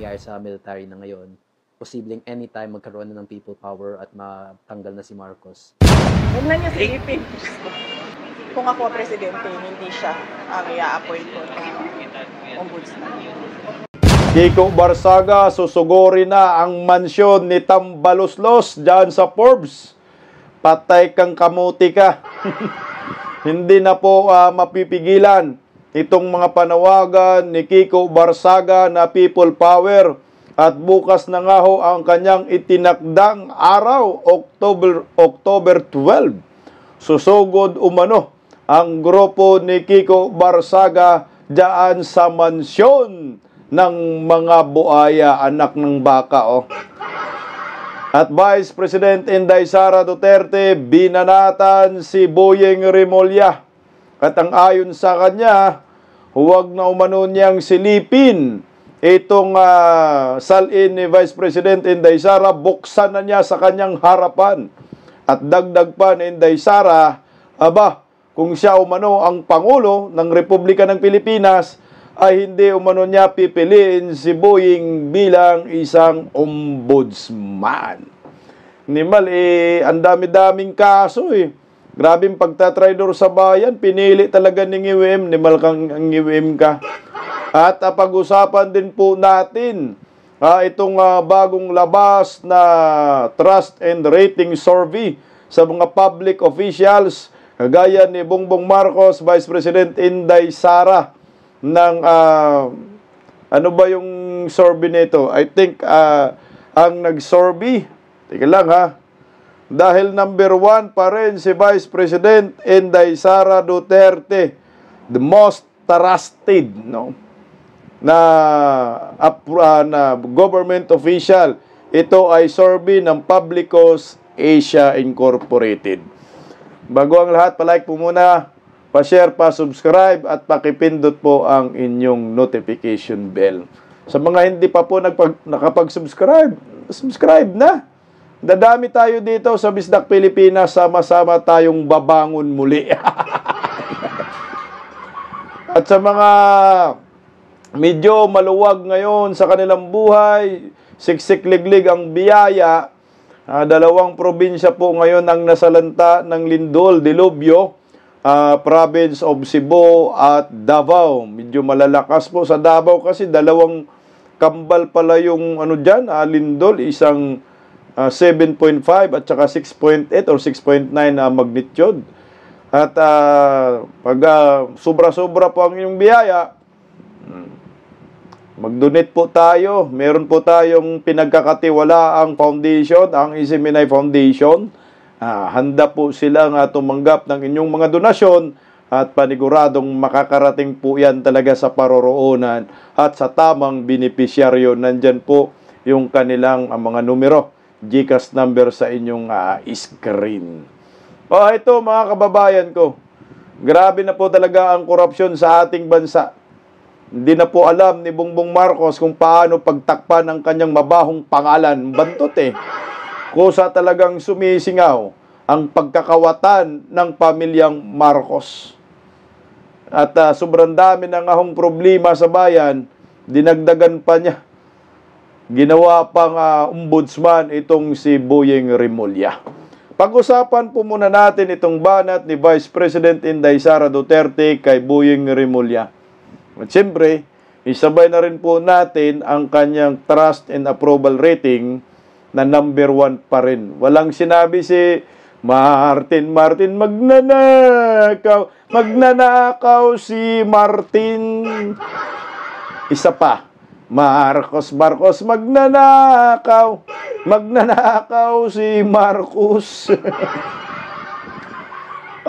nangyayari sa military na ngayon, posibleng anytime magkaroon na ng people power at matanggal na si Marcos. Huwag na niya silipin. Kung ako presidente, hindi siya ang i-appoint ko ng ombudsman. Kiko Barsaga, susugurin na ang mansyon ni Tambaloslos dyan sa Forbes. Patay kang kamuti ka. Hindi na po mapipigilan itong mga panawagan ni Kiko Barsaga na people power. At bukas na nga ho ang kanyang itinakdang araw, October 12. Susugod umano ang grupo ni Kiko Barsaga dyan sa mansyon ng mga buaya, anak ng baka. At Vice President Inday Sara Duterte, binanatan si Boyeng Remulla. At ang ayon sa kanya, huwag na umano niyang silipin itong salin ni Vice President Inday Sara, buksan na niya sa kanyang harapan. At dagdag pa ni Inday Sara, kung siya umano ang Pangulo ng Republika ng Pilipinas, ay hindi umano niya pipiliin si Boyeng bilang isang ombudsman. Nimal, ang dami-daming kaso Grabing pagtatraidor sa bayan, pinili talaga ni NGWM, nimal kang NGWM ka. At pag-usapan din po natin itong bagong labas na trust and rating survey sa mga public officials, kagaya ni Bongbong Marcos, Vice President Inday Sara, ng ano ba yung survey nito? I think ang nag-survey, teka lang dahil number 1 pa rin si Vice President Inday Sara Duterte, the most trusted na government official. Ito ay survey ng Publicos Asia Incorporated. Bago ang lahat, palike po muna, pa-share, pa-subscribe at pakipindot po ang inyong notification bell. Sa mga hindi pa po nakapag-subscribe, subscribe na. Dadami tayo dito sa Bisdak Pilipinas, sama-sama tayong babangon muli. At sa mga medyo maluwag ngayon sa kanilang buhay, siksik-liglig ang biyaya, 2 probinsya po ngayon ang nasalanta ng lindol, dilubyo, province of Cebu at Davao. Medyo malalakas po sa Davao kasi 2 kambal pala yung lindol, isang 7.5 at saka 6.8 or 6.9 na magnitude. At pag sobra-sobra po ang inyong biyaya, mag-donate po tayo. Meron po tayong pinagkakatiwalaang foundation, ang Isiminay Foundation. Handa po silang tumanggap ng inyong mga donasyon at paniguradong makakarating po yan talaga sa paroroonan at sa tamang benepisyaryo. Nandyan po yung kanilang mga numero, GCash number sa inyong screen. Ito mga kababayan ko, grabe na po talaga ang korupsyon sa ating bansa. Hindi na po alam ni Bongbong Marcos kung paano pagtakpan ang kanyang mabahong pangalan. Bantot Kusa talagang sumisingaw ang pagkakawatan ng pamilyang Marcos. At sobrang dami na ngahong problema sa bayan, dinagdagan pa niya. Ginawa pang ombudsman itong si Boyeng Remulla. Pag-usapan po muna natin itong banat ni Vice President Inday Sara Duterte kay Boyeng Remulla. At siyempre, isabay na rin po natin ang kanyang trust and approval rating na number 1 pa rin. Walang sinabi si Martin, magnanakaw si Martin. Isa pa, Marcos, magnanakaw si Marcos.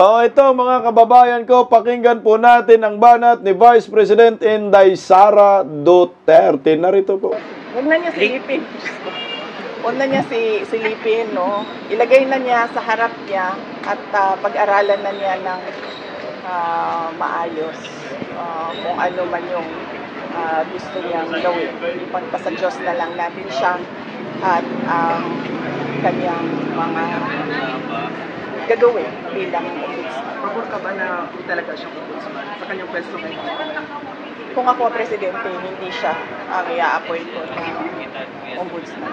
Ito mga kababayan ko, pakinggan po natin ang banat ni Vice President Inday Sara Duterte. Narito po. Huwag na niya silipin. Huwag na niya silipin, Ilagay na niya sa harap niya at pag-aralan na niya ng maayos kung ano man yung gusto niyang gawin. Ipagpasa Diyos na lang natin siya at kanyang mga gagawin bilang ombudsman. ka ba na kung talaga siyang ombudsman sa kanyang pwesto ngayon? Kung ako ang presidente, hindi siya ang i-appoint ko na ombudsman.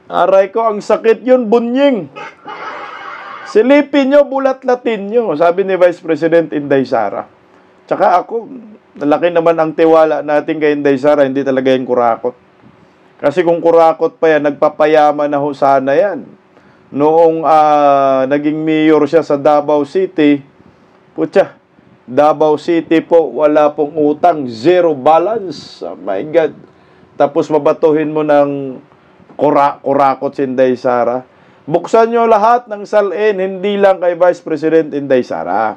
Aray ko, ang sakit yun, bunying. Silipin nyo, bulat-latin nyo, sabi ni Vice President Inday Sara. Tsaka ako, nalaki naman ang tiwala natin kay Inday Sara, hindi talaga yung kurakot. Kasi kung kurakot pa yan, nagpapayaman na ho sana yan. Noong naging mayor siya sa Davao City, putya, Davao City po, wala pong utang, zero balance. Oh my God. Tapos mabatuhin mo ng kurakot si Inday Sara. Buksan nyo lahat ng salin, hindi lang kay Vice President Inday Sara.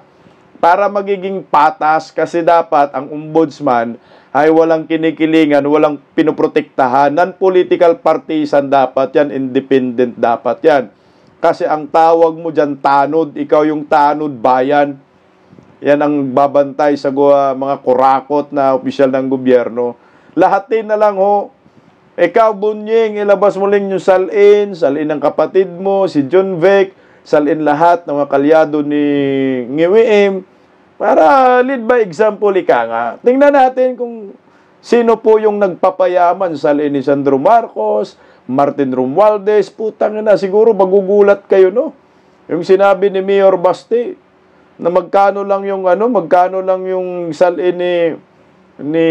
Para magiging patas, kasi dapat ang ombudsman ay walang kinikilingan, walang pinoprotektahan. Non-political partisan dapat yan, independent dapat yan. Kasi ang tawag mo dyan, tanod, ikaw yung tanod bayan. Yan ang babantay sa mga kurakot na opisyal ng gobyerno. Lahatin na lang ho. Ikaw, Bunying, ilabas mo lang yung salin ng kapatid mo, si John Vic, salin lahat ng mga kalyado ni Ngiwiim, para lead by example ika nga. Tingnan natin kung sino po yung nagpapayaman, salin ni Sandro Marcos, Martin Romualdez, putang na, siguro magugulat kayo, no? Yung sinabi ni Mayor Basti, na magkano lang yung salin ni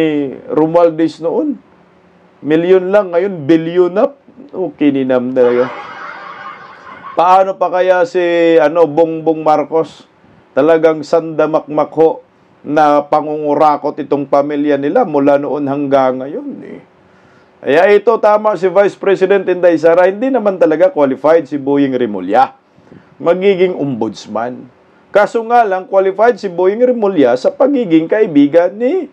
Romualdez noon. Milyon lang, ngayon billion up. Okay, ninam talaga. Paano pa kaya si Bongbong Marcos? Talagang sandamakmak ho na pangungurakot itong pamilya nila mula noon hanggang ngayon. Kaya ito, tama si Vice President Inday Sara, hindi naman talaga qualified si Boying Rimulya magiging ombudsman. Kaso nga lang, qualified si Boying Rimulya sa pagiging kaibigan ni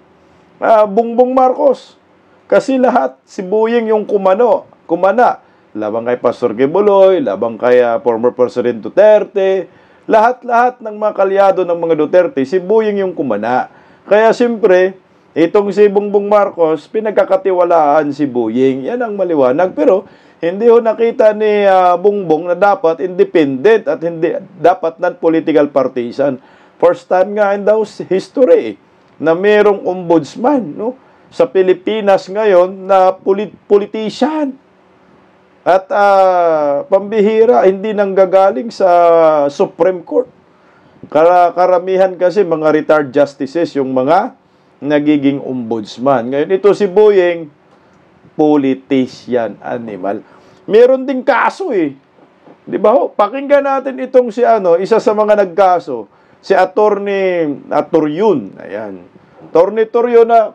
Bongbong Marcos. Kasi lahat, si Boying yung kumana. Labang kay Pastor Quiboloy, labang kay former President Duterte, lahat-lahat ng mga kalyado ng mga Duterte, si Boying yung kumana. Kaya siyempre, itong si Bongbong Marcos, pinagkakatiwalaan si Boying. Yan ang maliwanag. Pero, hindi ho nakita ni Bongbong na dapat independent at hindi dapat non-political partisan. First time nga in the history na mayroong ombudsman, no? Sa Pilipinas ngayon na politician. At pambihira, hindi nanggagaling sa Supreme Court. Karamihan kasi mga retired justices yung mga nagiging ombudsman. Ngayon ito si Boying, politician, animal. Meron ding kaso Di ba ho? Pakinggan natin itong si isa sa mga nagkaso, si Attorney Toryon. Ayan. Attorney Toryon na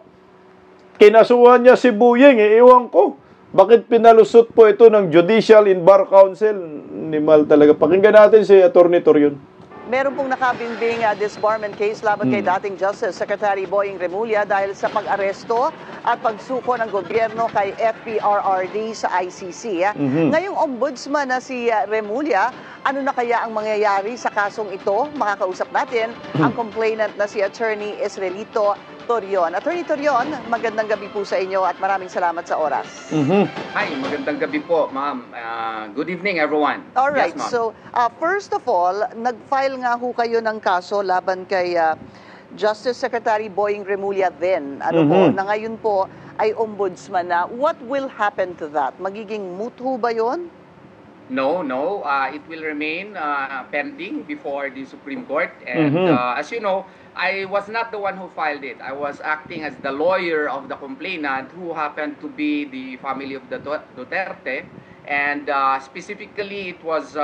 kinasuhan niya si Boying, iwan ko. Bakit pinalusot po ito ng Judicial and Bar Council? Animal talaga. Pakinggan natin si Attorney Toryon. Meron pong nakabimbing disbarment case laban kay dating Justice Secretary Boying Remulla dahil sa pag-aresto at pagsuko ng gobyerno kay FPRRD sa ICC. Ngayong ombudsman na si Remulla, ano na kaya ang mangyayari sa kasong ito? Makakausap natin ang complainant na si Attorney Israelito Toryon. Attorney Toryon, magandang gabi po sa inyo at maraming salamat sa oras. Hi, magandang gabi po, ma'am. Good evening, everyone. Alright, yes, so first of all, nag-file nga ho kayo ng kaso laban kay Justice Secretary Boying Remulla then, na ngayon po ay ombudsman na. What will happen to that? Magiging moot ho ba yun? No. It will remain pending before the Supreme Court. And as you know, I was not the one who filed it. I was acting as the lawyer of the complainant who happened to be the family of the Duterte. And specifically, it was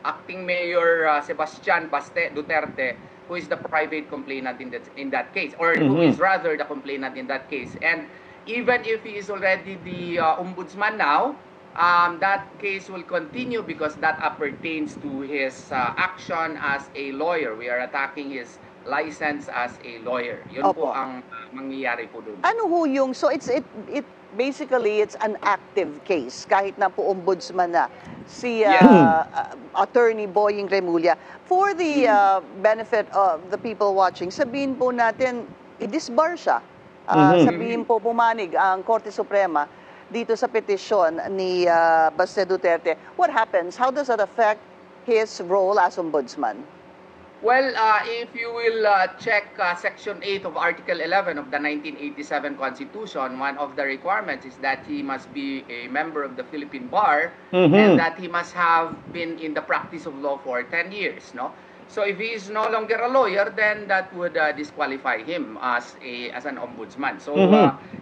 acting Mayor Sebastian Baste Duterte, who is the private complainant in that case, or who is rather the complainant in that case. And even if he is already the ombudsman now, that case will continue because that appertains to his action as a lawyer. We are attacking his license as a lawyer. Yun po ang mangyayari po doon. Ano ho yung, so basically it's an active case kahit na po ombudsman na si Attorney Boying Remulla. For the benefit of the people watching, sabihin po natin, i-disbar siya. Sabihin po pumanig ang Korte Suprema dito sa petisyon ni Baste Duterte. What happens? How does that affect his role as ombudsman? Well, if you will check Section 8 of Article 11 of the 1987 Constitution, one of the requirements is that he must be a member of the Philippine Bar and that he must have been in the practice of law for 10 years, no? So if he is no longer a lawyer, then that would disqualify him as an ombudsman. So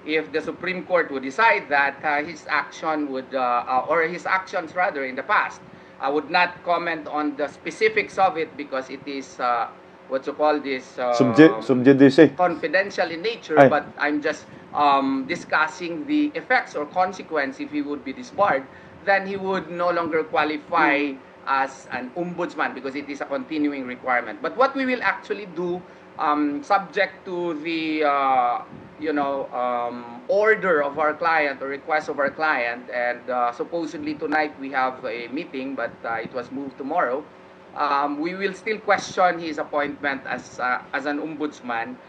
if the Supreme Court would decide that his action would, or his actions rather in the past, I would not comment on the specifics of it because it is what you call this Subjudice. confidential in nature. Ay. But I'm just discussing the effects or consequence if he would be disbarred. Then he would no longer qualify as an ombudsman because it is a continuing requirement. But what we will actually do, subject to the order of our client or request of our client, and supposedly tonight we have a meeting, but it was moved tomorrow. We will still question his appointment as an ombudsman.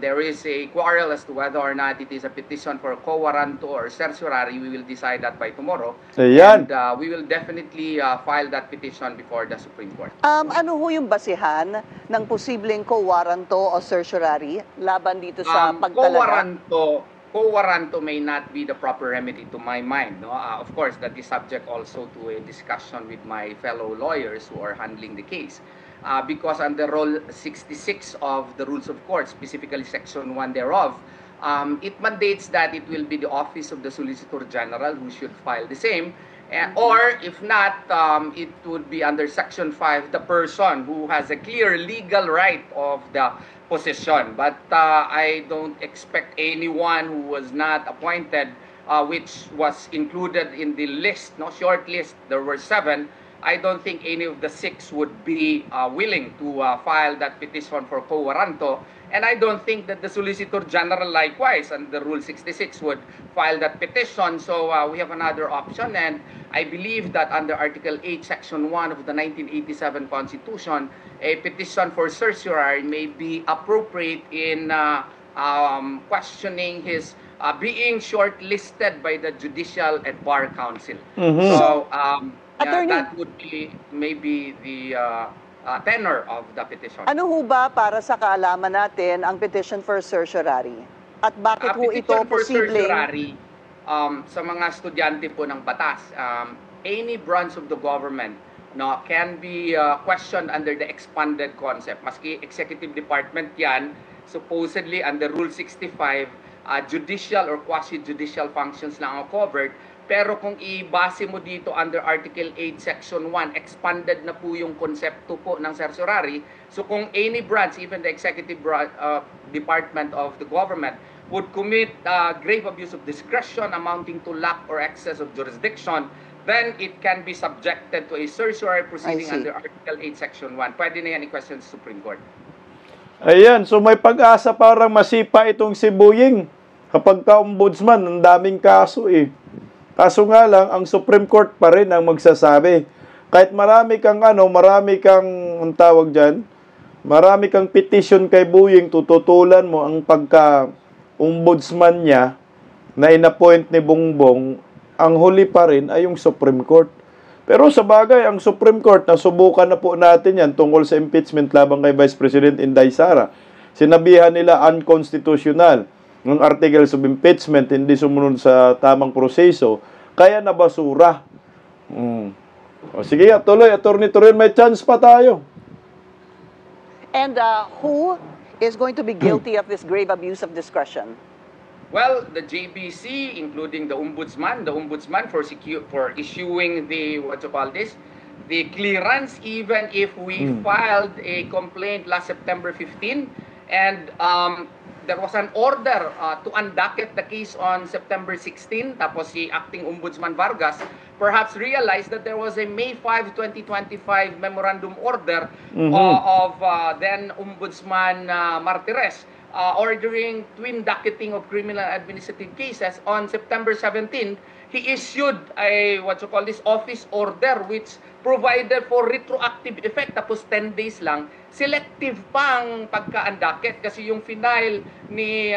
There is a quarrel as to whether or not it is a petition for quo warranto or certiorari. We will decide that by tomorrow. Ayan. And we will definitely file that petition before the Supreme Court. Ano ho yung basihan ng posibleng quo warranto o certiorari laban dito sa pagtalaga? Quo warranto may not be the proper remedy to my mind. No? Of course, that is subject also to a discussion with my fellow lawyers who are handling the case. Because under Rule 66 of the Rules of Court, specifically Section 1 thereof, it mandates that it will be the Office of the Solicitor General who should file the same. Or if not, it would be under Section 5, the person who has a clear legal right of the position. But I don't expect anyone who was not appointed, which was included in the list, short list, there were 7. I don't think any of the 6 would be willing to file that petition for quo warranto. And I don't think that the Solicitor General likewise under Rule 66 would file that petition. So we have another option, and I believe that under Article 8, Section 1 of the 1987 Constitution, a petition for certiorari may be appropriate in questioning his being shortlisted by the Judicial and Bar Council. So that would be maybe the tenor of the petition. Ano ho ba para sa kaalaman natin ang petition for certiorari? At bakit ho ito Petition for posibleng... certiorari, sa mga estudyante po ng batas, any branch of the government can be questioned under the expanded concept. Maski executive department yan, supposedly under Rule 65, judicial or quasi-judicial functions lang ang covered. Pero kung ibase mo dito under Article 8, Section 1, expanded na po yung konsepto po ng certiorari. So kung any branch, even the executive department of the government, would commit grave abuse of discretion amounting to lack or excess of jurisdiction, then it can be subjected to a certiorari proceeding under Article 8, Section 1. Pwede na yan i-question sa Supreme Court. Ayan, so may pag-asa parang masipa itong si Buying. Kapag ka-ombudsman, ang daming kaso eh. Kaso nga lang, ang Supreme Court pa rin ang magsasabi. Kahit marami kang ang tawag dyan, marami kang petition kay Buying, tututulan mo ang pagka-ombudsman niya na inappoint ni Bongbong, ang huli pa rin ay yung Supreme Court. Pero sa bagay, ang Supreme Court, nasubukan na po natin yan tungkol sa impeachment labang kay Vice President Inday Sara. Sinabihan nila unconstitutional ng articles of impeachment, hindi sumunod sa tamang proseso, kaya nabasura. O sige, tuloy, Attorney Torion, may chance pa tayo. And who is going to be guilty of this grave abuse of discretion? Well, the JBC, including the ombudsman for issuing the, the clearance, even if we filed a complaint last September 15, and there was an order to undocket the case on September 16. Tapos si Acting Ombudsman Vargas perhaps realized that there was a May 5, 2025 memorandum order of then Ombudsman Martires, ordering twin docketing of criminal administrative cases on September 17, he issued a office order which provided for retroactive effect, tapos 10 days lang. Selective pang pagka-undocket kasi yung final ni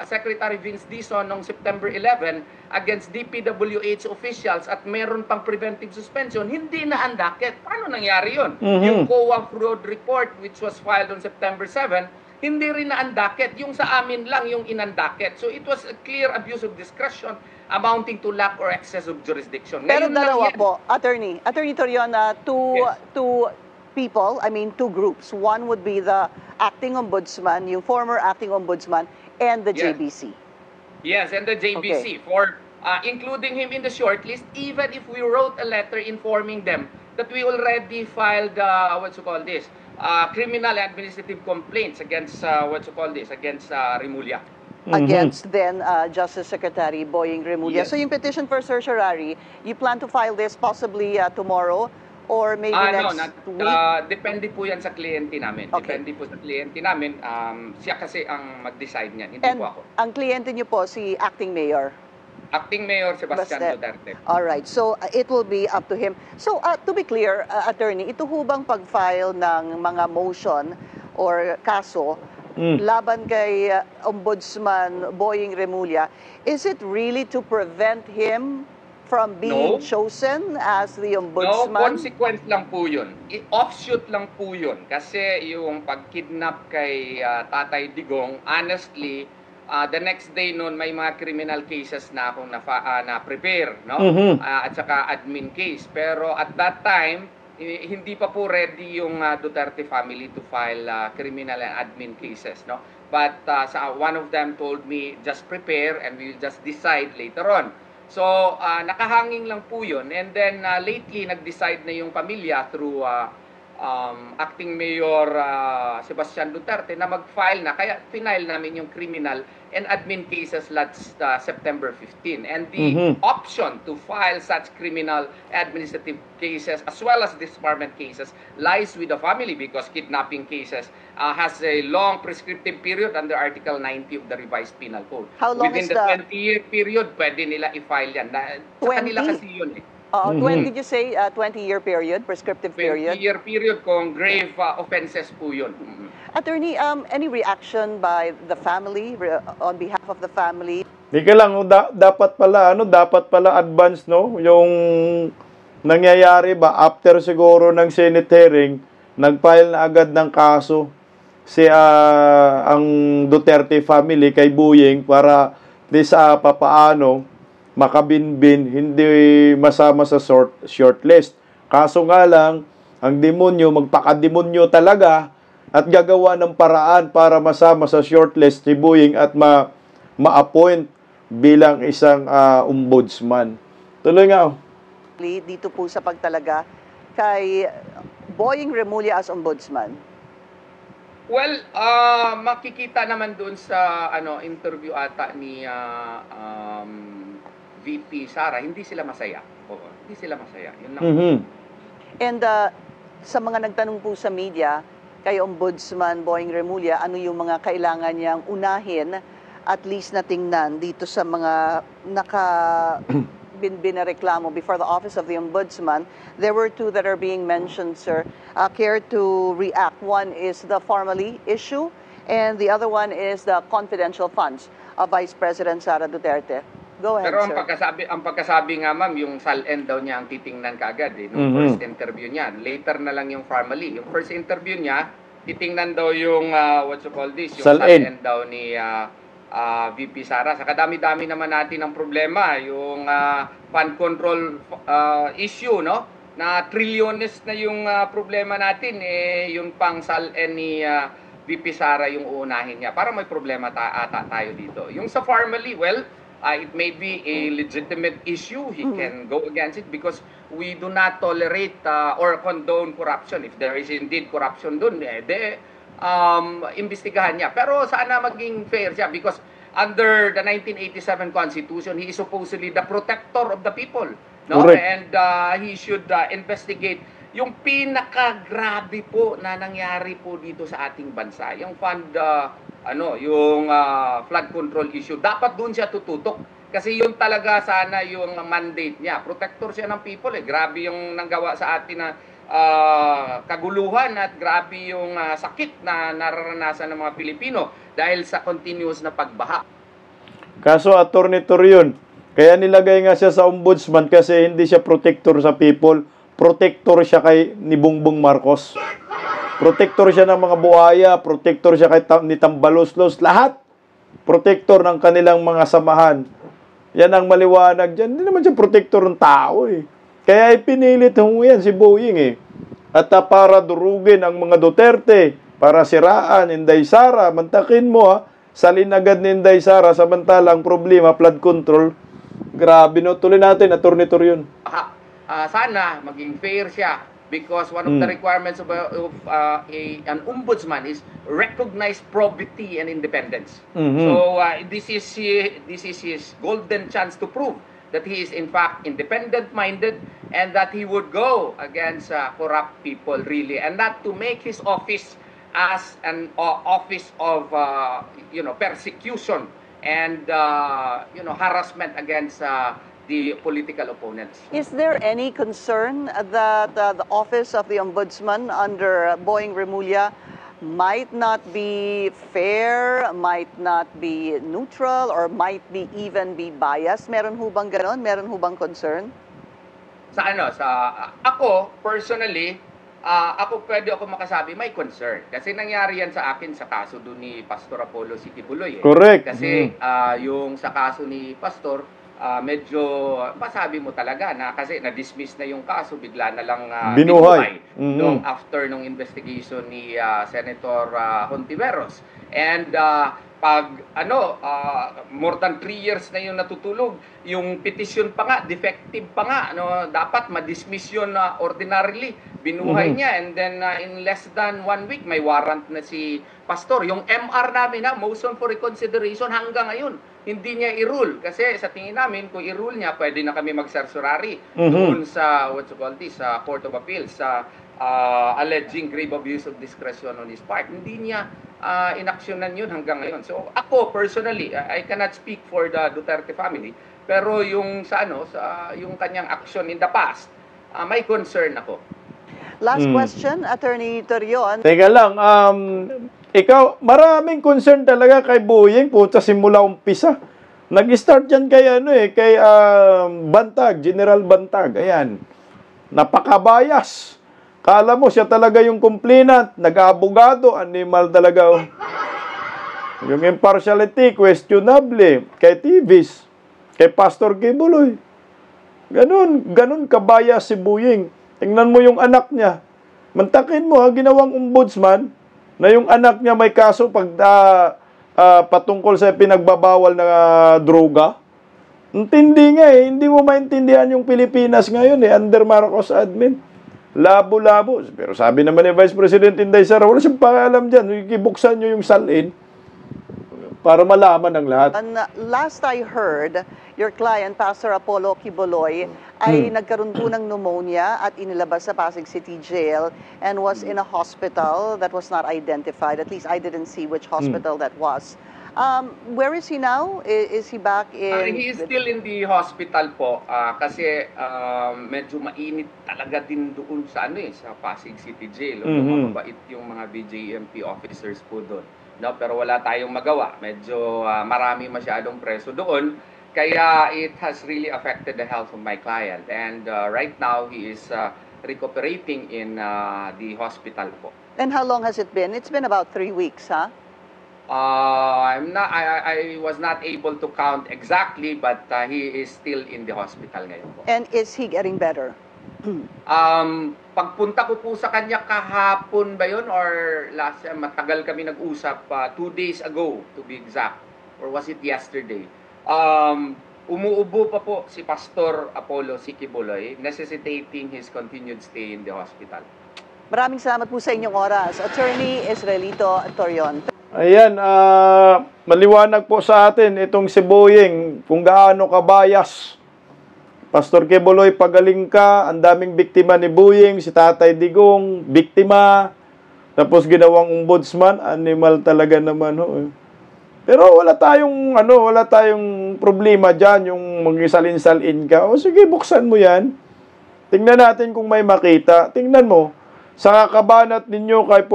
Secretary Vince Dizon noong September 11 against DPWH officials at meron pang preventive suspension, hindi na undocket. Paano nangyari yun? Yung COA fraud report which was filed on September 7, hindi rin na-undocket. Yung sa amin lang yung in-undocket. So it was a clear abuse of discretion amounting to lack or excess of jurisdiction. Pero Ngayon lang dalawa yan. po, Attorney Torion, two people, two groups. One would be the acting ombudsman, yung former acting ombudsman, and the Yes. JBC. Yes, and the JBC for including him in the shortlist, even if we wrote a letter informing them that we already filed criminal administrative complaints against against Remulla. Against then Justice Secretary Boying Remulla. Yes. So yung petition for certiorari, you plan to file this possibly tomorrow or maybe next week? Depende po yan sa kliyente namin. Okay. Depende po sa kliyente namin. Siya kasi ang mag-decide niyan, hindi And po ako. ang kliyente niyo po si Acting Mayor. Acting Mayor Sebastian Basta- Duterte. All right. So it will be up to him. So to be clear, attorney, ito ho bang pag-file ng mga motion or kaso laban kay Ombudsman Boying Remulla, is it really to prevent him from being No. chosen as the No, ombudsman? consequence lang po yun. Offshoot lang po yun. Kasi yung pag-kidnap kay Tatay Digong, honestly, the next day noon may mga criminal cases na akong na-prepare, no? At saka admin case. Pero at that time, hindi pa po ready yung Duterte family to file criminal and admin cases, no? But one of them told me, just prepare and we'll just decide later on. So, nakahanging lang po yun. And then, lately, nag-decide na yung pamilya through Acting Mayor Sebastian Duterte na mag-file na. Kaya, final namin yung criminal and admin cases last September 15. And the option to file such criminal administrative cases as well as disbarment cases lies with the family because kidnapping cases has a long prescriptive period under Article 90 of the Revised Penal Code. How long Within is the the- 20-year period, pwede nila i-file yan. Sa kanila 20? kasi yun eh. 20, did you say 20-year period, prescriptive period? 20-year period kung grave offenses po yun. Attorney, any reaction by the family, on behalf of the family? Ika lang, dapat pala advance, no? Yung nangyayari ba, after siguro ng Senate hearing, nag-file na agad ng kaso si ang Duterte family kay Boying para di sa papaano makabinbin, hindi masama sa shortlist. Kaso nga lang, ang demonyo, magpakademonyo talaga at gagawa ng paraan para masama sa shortlist si Boying at ma-appoint bilang isang ombudsman. Tuloy nga. Dito po sa pagtalaga kay Boying Remulla as ombudsman. Well, makikita naman doon sa interview ata ni VP Sara, hindi sila masaya. Oo, hindi sila masaya. Yun lang. And sa mga nagtanong po sa media, kay Ombudsman Boying Remulla, ano yung mga kailangan niyang unahin at least na tingnan dito sa mga binbin na reklamo before the office of the Ombudsman? There were two that are being mentioned, sir. Care to react? One is the formally issue, and the other one is the confidential funds of Vice President Sara Duterte. Go ahead, Pero sir. ang pagkasabi nga ma'am, yung SALN daw niya ang titingnan kaagad nung first interview niya. Later na lang yung formally. Yung first interview niya, titingnan daw yung yung SALN daw ni VP Sara. Sa kadami-dami naman natin ang problema, yung fund control issue, no? Na trilyones na yung problema natin, yung pang SALN ni VP Sara yung uunahin niya. Para may problema tayo dito. Yung sa formally, well, it may be a legitimate issue. He can go against it because we do not tolerate or condone corruption. If there is indeed corruption dun, imbestigahan niya. Pero sana maging fair siya because under the 1987 Constitution, he is supposedly the protector of the people. No? Correct. And he should investigate yung pinakagrabe po na nangyari po dito sa ating bansa, yung flood control issue, dapat doon siya tututok. Kasi yun talaga sana yung mandate niya. Protector siya ng people eh. Grabe yung nanggawa sa atin na kaguluhan at grabe yung sakit na nararanasan ng mga Pilipino dahil sa continuous na pagbaha. Kaso, Atty. Torion, kaya nilagay nga siya sa ombudsman kasi hindi siya protector sa people. Protector siya kay ni Bongbong Marcos. Protector siya ng mga buhaya, protector siya ni Tambaloslos, lahat. Protector ng kanilang mga samahan. Yan ang maliwanag dyan. Hindi naman siya protector ng tao eh. Kaya ipinilit yan si Boying eh. At para durugin ang mga Duterte, para siraan, Inday Sara, mantakin mo salin agad ni Inday Sara, samantalang problema, flood control. Grabe no, tuloy natin, Atty. Torion. Sana maging fair siya because one of the requirements of an ombudsman is recognized probity and independence. So this is his golden chance to prove that he is in fact independent-minded and that he would go against corrupt people really, and not to make his office as an office of persecution and harassment against the political opponents. Is there any concern that the office of the ombudsman under Boying Remulla might not be fair, might not be neutral, or might be even be biased? Meron ho bang ganon? Meron ho bang concern? Ako personally, pwede ako makasabi may concern kasi nangyari yan sa akin sa kaso doon ni Pastor Apollo Sikibuloy. Correct. Kasi yung sa kaso ni Pastor, medyo masabi mo talaga na kasi na-dismiss na yung kaso, bigla na lang binuhay nung after nung investigation ni Senator Hontiveros. And more than 3 years na yung natutulog, yung petition pa nga, defective pa nga, dapat ma-dismiss yun ordinarily, binuhay niya, and then in less than 1 week, may warrant na si Pastor. Yung MR namin motion for reconsideration, hanggang ngayon, hindi niya i-rule. Kasi sa tingin namin, kung i-rule niya, pwede na kami mag-certiorari doon sa, sa Court of Appeals, sa alleging grave abuse of discretion on his part. Hindi niya inaksyonan yun hanggang ngayon. So ako personally, I cannot speak for the Duterte family, pero yung yung kanyang action in the past, may concern ako. Last question, Attorney Torion. Teka lang, ikaw, maraming concern talaga kay Boying, puta simula umpisa. Nag-start yan kay Bantag, General Bantag. Ayan. Napakabayas. Kala mo siya talaga yung complainant, nag-abogado, animal talaga. Yung impartiality, questionable. Kay Tivis, kay Pastor Kibuloy. Ganun kabayas si Boying. Tingnan mo yung anak niya. Mantakin mo, ginawang ombudsman, na yung anak niya may kaso patungkol sa pinagbabawal na droga. Hindi nga hindi mo maintindihan yung Pilipinas ngayon under Marcos admin. Labo-labo. Pero sabi naman ni Vice President Inday Sara, wala siyang pakialam dyan. Ibuksan nyo yung salin para malaman ng lahat. And last I heard, your client, Pastor Apollo Kibuloy, ay nagkaroon po ng pneumonia at inilabas sa Pasig City Jail and was in a hospital that was not identified. At least I didn't see which hospital that was. Where is he now? Is he back in... He is still in the hospital po kasi medyo mainit talaga din doon sa sa Pasig City Jail. Mabait yung mga BJMP officers po doon. No, pero wala tayong magawa. Medyo marami masyadong preso doon. Kaya it has really affected the health of my client. And right now, he is recuperating in the hospital po. And how long has it been? It's been about 3 weeks, huh? I was not able to count exactly, but he is still in the hospital ngayon po. And is he getting better? Pagpunta ko po sa kanya kahapon ba yun or last matagal kami nag-usap 2 days ago to be exact, or was it yesterday? Umuubo pa po si Pastor Apollo Sikibuloy, necessitating his continued stay in the hospital. Maraming salamat po sa inyong oras, Attorney Israelito Torion. Ayan, maliwanag po sa atin itong si Boying kung gaano kabayas Pastor Quiboloy, pagaling ka, ang daming biktima ni Buying, si Tatay Digong, biktima, tapos ginawang ombudsman, animal talaga naman ho. Pero wala tayong problema diyan, yung mag-isalin-salin ka. O sige, buksan mo 'yan. Tingnan natin kung may makita. Tingnan mo. Sa kakabanat ninyo kay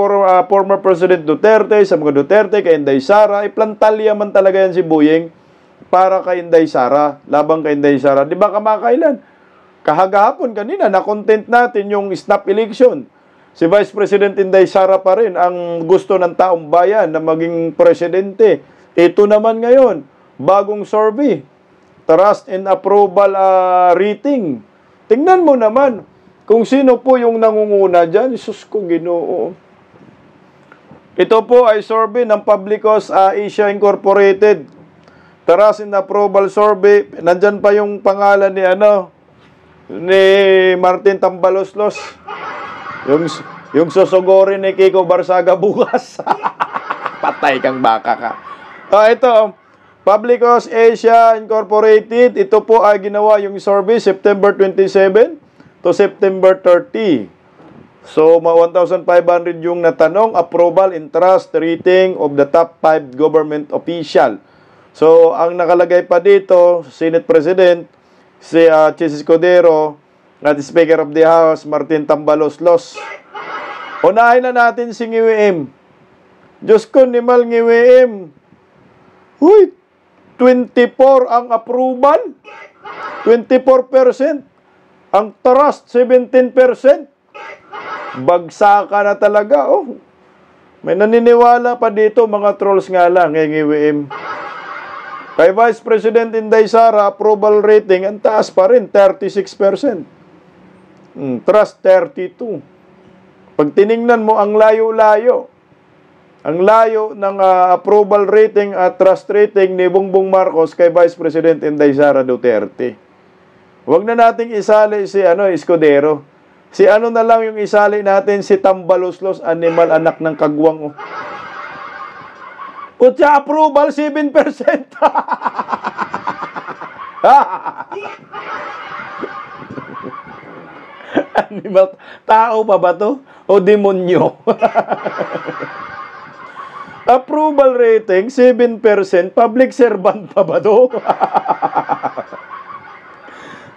former President Duterte, sa mga Duterte, kay Inday Sara, iplantalya man talaga yan si Buying para kay Inday Sara, labang kay Inday Sara. Di ba kamakailan? Kahagahapon kanina, na-content natin yung snap election. Si Vice President Inday Sara pa rin ang gusto ng taong bayan na maging presidente. Ito naman ngayon, bagong survey, trust and approval rating. Tingnan mo naman kung sino po yung nangunguna dyan. Sus ko, Ginoo. Ito po ay survey ng Publicos Asia Incorporated. Trust and approval survey. Nandyan pa yung pangalan ni Martin Tambaloslos. Yung susugorin ni Kiko Barsaga bukas. Patay kang baka ka. Ito, Publicos Asia Incorporated. Ito po ay ginawa yung survey September 27 to September 30. So, 1,500 yung natanong, approval and trust rating of the top 5 government official. So, ang nakalagay pa dito, Senate President, si Chis Escudero, at Speaker of the House, Martin Tambaloslos. Unahin na natin si Ngiwim. Diyos ko, nimal Ngiwim. Huy, 24 ang approval, 24%. Ang trust, 17%. Bagsakan na talaga, oh. May naniniwala pa dito, mga trolls nga lang, Ngiwim. Kay Vice President Inday Sara, approval rating, ang taas pa rin, 36%. Trust, 32%. Pag tiningnan mo, ang layo-layo. Ang layo ng approval rating at trust rating ni Bongbong Marcos kay Vice President Inday Sara Duterte. Huwag na nating isali si Escudero. Si na lang yung isali natin, si Tambaloslos, animal, anak ng kagwang. Kutya approval, 7%. Animal, tao pa ba to? O demonyo? Approval rating, 7%. Public servant pa ba to?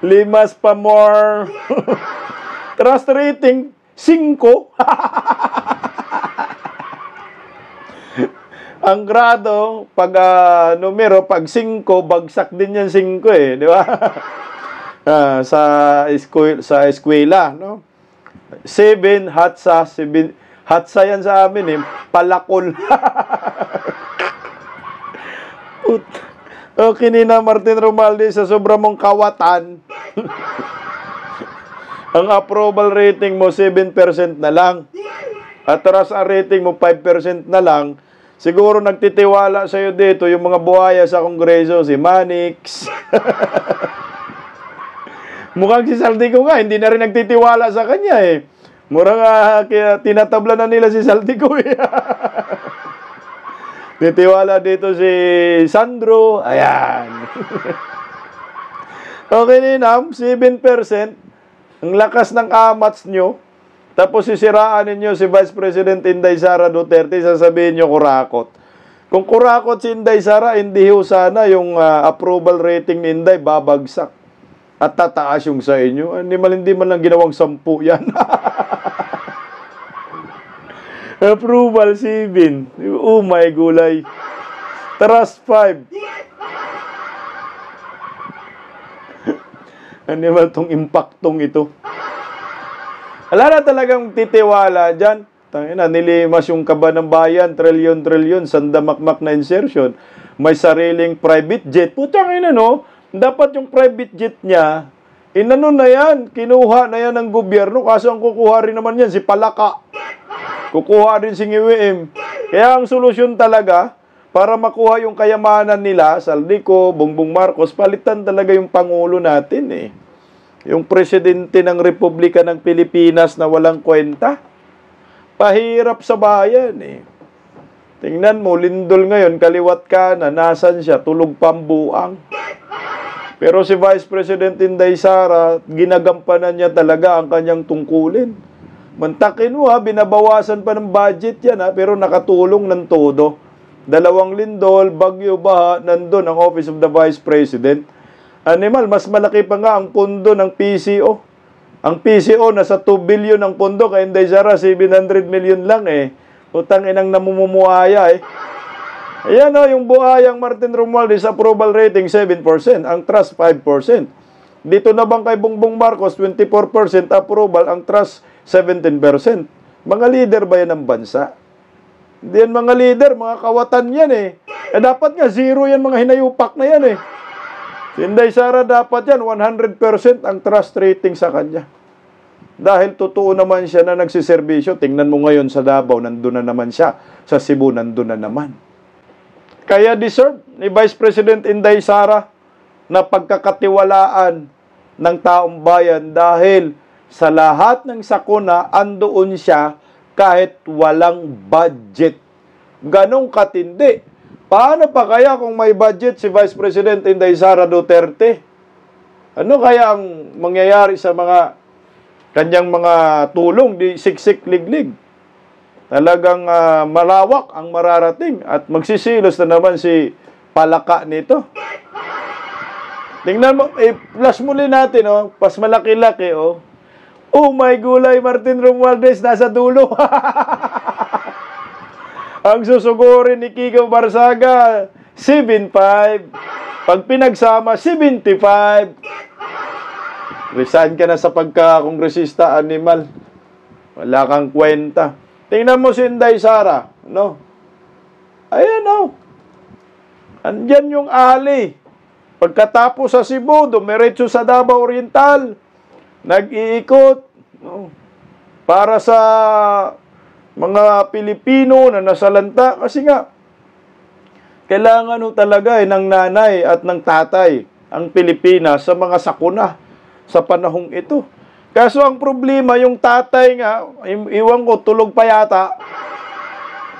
Limas pa more. Trust rating, 5. Ang grado, pag numero, pag 5, bagsak din yan 5 eh. Di ba? Sa eskwela, no? 7, hatsa, 7. Hatsa yan sa amin eh. Palakol. Kinina Martin Romualdez, sa sobra mong kawatan, ang approval rating mo 7% na lang. At trust rating mo 5% na lang. Siguro nagtitiwala sa'yo dito yung mga buhaya sa Kongreso, si Manix. Mukhang si Saldico nga, hindi na rin nagtitiwala sa kanya eh. Murang kaya tinatabla na nila si Saldico eh. Titiwala dito si Sandro. Ayan. Okay, Ninam, 7%. Ang lakas ng amats nyo. Tapos sisiraan ninyo si Vice President Inday Sara Duterte, sasabihin nyo kurakot. Kung kurakot si Inday Sara, hindi ho sana yung approval rating ni Inday babagsak. At tataas yung sa inyo. Hindi man lang ginawang 10 yan. Approval 7. Oh my gulay. Trust 5. Ano ba itong impactong ito? Wala na talagang titiwala dyan. Tangina, nilimas yung kaba ng bayan, trilyon, sandamakmak na insertion. May sariling private jet. Putang ina, no? Dapat yung private jet niya, inano na yan, kinuha na yan ng gobyerno, kaso ang kukuha rin naman yan, si Palaka. Kukuha din si Ngiwim. Kaya ang solusyon talaga, para makuha yung kayamanan nila, Saldico, Bongbong Marcos, palitan talaga yung Pangulo natin eh. Yung Presidente ng Republika ng Pilipinas na walang kwenta. Pahirap sa bayan eh. Tingnan mo, lindol ngayon, kaliwat ka na, nasan siya, tulog pambuang. Pero si Vice President Inday Sara, ginagampanan niya talaga ang kanyang tungkulin. Mantakin mo binabawasan pa ng budget yan pero nakatulong ng todo. 2 lindol, bagyo, baha, nandun ang Office of the Vice President. Animal, mas malaki pa nga ang pondo ng PCO. Ang PCO, nasa 2 billion ang pondo, kaya Inday Sara, 700 million lang Utang inang namumumuaya Ayan yung buhayang Martin Romualdez, approval rating 7%, ang trust 5%. Dito naman kay Bongbong Marcos, 24% approval, ang trust 17%. Mga leader ba yan ng bansa? Hindi yan mga leader, mga kawatan yan dapat nga zero yan, mga hinayupak na yan Si Inday Sara dapat yan, 100% ang trust rating sa kanya. Dahil totoo naman siya na nagsiservisyo. Tingnan mo ngayon sa Davao, nandun na naman siya. Sa Cebu, nandun na naman. Kaya deserve ni Vice President Inday Sara na pagkakatiwalaan ng taong bayan dahil sa lahat ng sakuna, andoon siya kahit walang budget. Ganong katindi. Paano pa kaya kung may budget si Vice President Inday Sara Duterte? Ano kaya ang mangyayari sa mga kanyang mga tulong di siksik liglig? Talagang malawak ang mararating at magsisilos na naman si palaka nito. Tingnan mo, plus muli natin, pas malaki-laki, Oh my gulay, Martin Romualdez, nasa dulo. Ang susugurin ni Kiko Barsaga, 7.5. Pag pinagsama, 75. Resign ka na sa pagka-kongresista, animal. Wala kang kwenta. Tingnan mo si Inday Sara, Ayan, Andyan yung ali. Pagkatapos sa Cebu, dumiretso sa Davao Oriental. Nag-iikot, para sa mga Pilipino na nasalanta. Kasi nga, kailangan talaga ng nanay at ng tatay ang Pilipinas sa mga sakuna sa panahong ito. Kaso ang problema, yung tatay nga, iwan ko, tulog pa yata.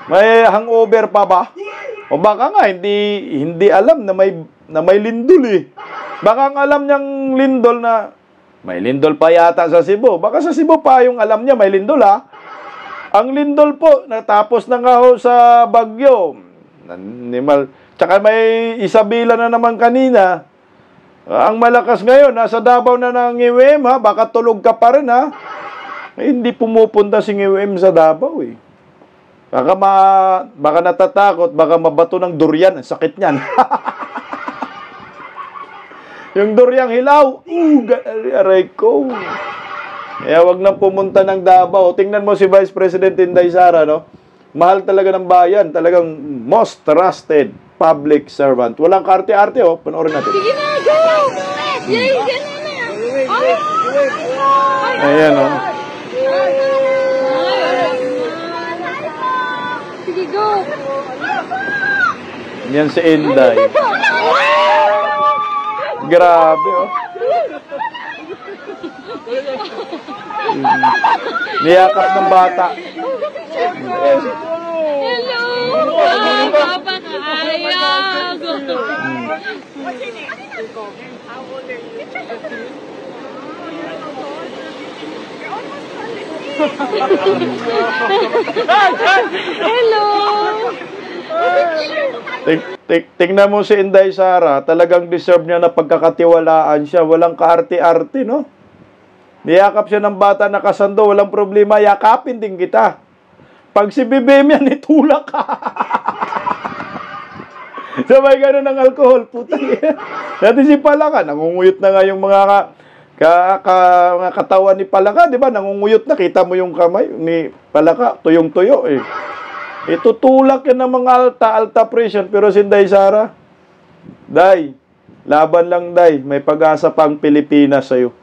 May hangover pa ba? O baka nga, hindi alam na may lindol Baka nga alam niyang lindol na, may lindol pa yata sa Cebu. Baka sa Cebu pa yung alam niya, may lindol Ang lindol po, natapos na nga sa bagyo. Tsaka may Isabela na naman kanina. Ang malakas ngayon, nasa Davao na ng IWM, baka tulog ka pa rin, hindi pumupunta si IWM sa Davao, Baka natatakot, baka mabato ng durian, ang sakit niyan. Yung duryang hilaw, aray ko. Kaya wag nang pumunta ng Davao. Tingnan mo si Vice President Inday Sara, Mahal talaga ng bayan, talagang most trusted public servant. Walang karte-arte, panoorin natin. Sige na, go! Yay, ganun na! Ayan, Sige, go! Yan si Inday. Grabe, Niyakap ng bata. Hello! Papakayag! Hello! Tingnan mo si Inday Sara, talagang deserve niya na pagkakatiwalaan siya. Walang kaarte-arte, Niyakap siya ng bata na kasando, walang problema, yakapin din kita. Pag si BBM yan, itulak ka. Sabay ganun ng alcohol, putang yan. Dati si Palaka, nangunguyot na nga yung mga katawan ni Palaka, di ba? Nangunguyot na, kita mo yung kamay ni Palaka, tuyong-tuyo Itutulak yan ng mga alta pressure, pero si Inday Sara, Day, laban lang Day, may pag-asa pang Pilipinas sa'yo.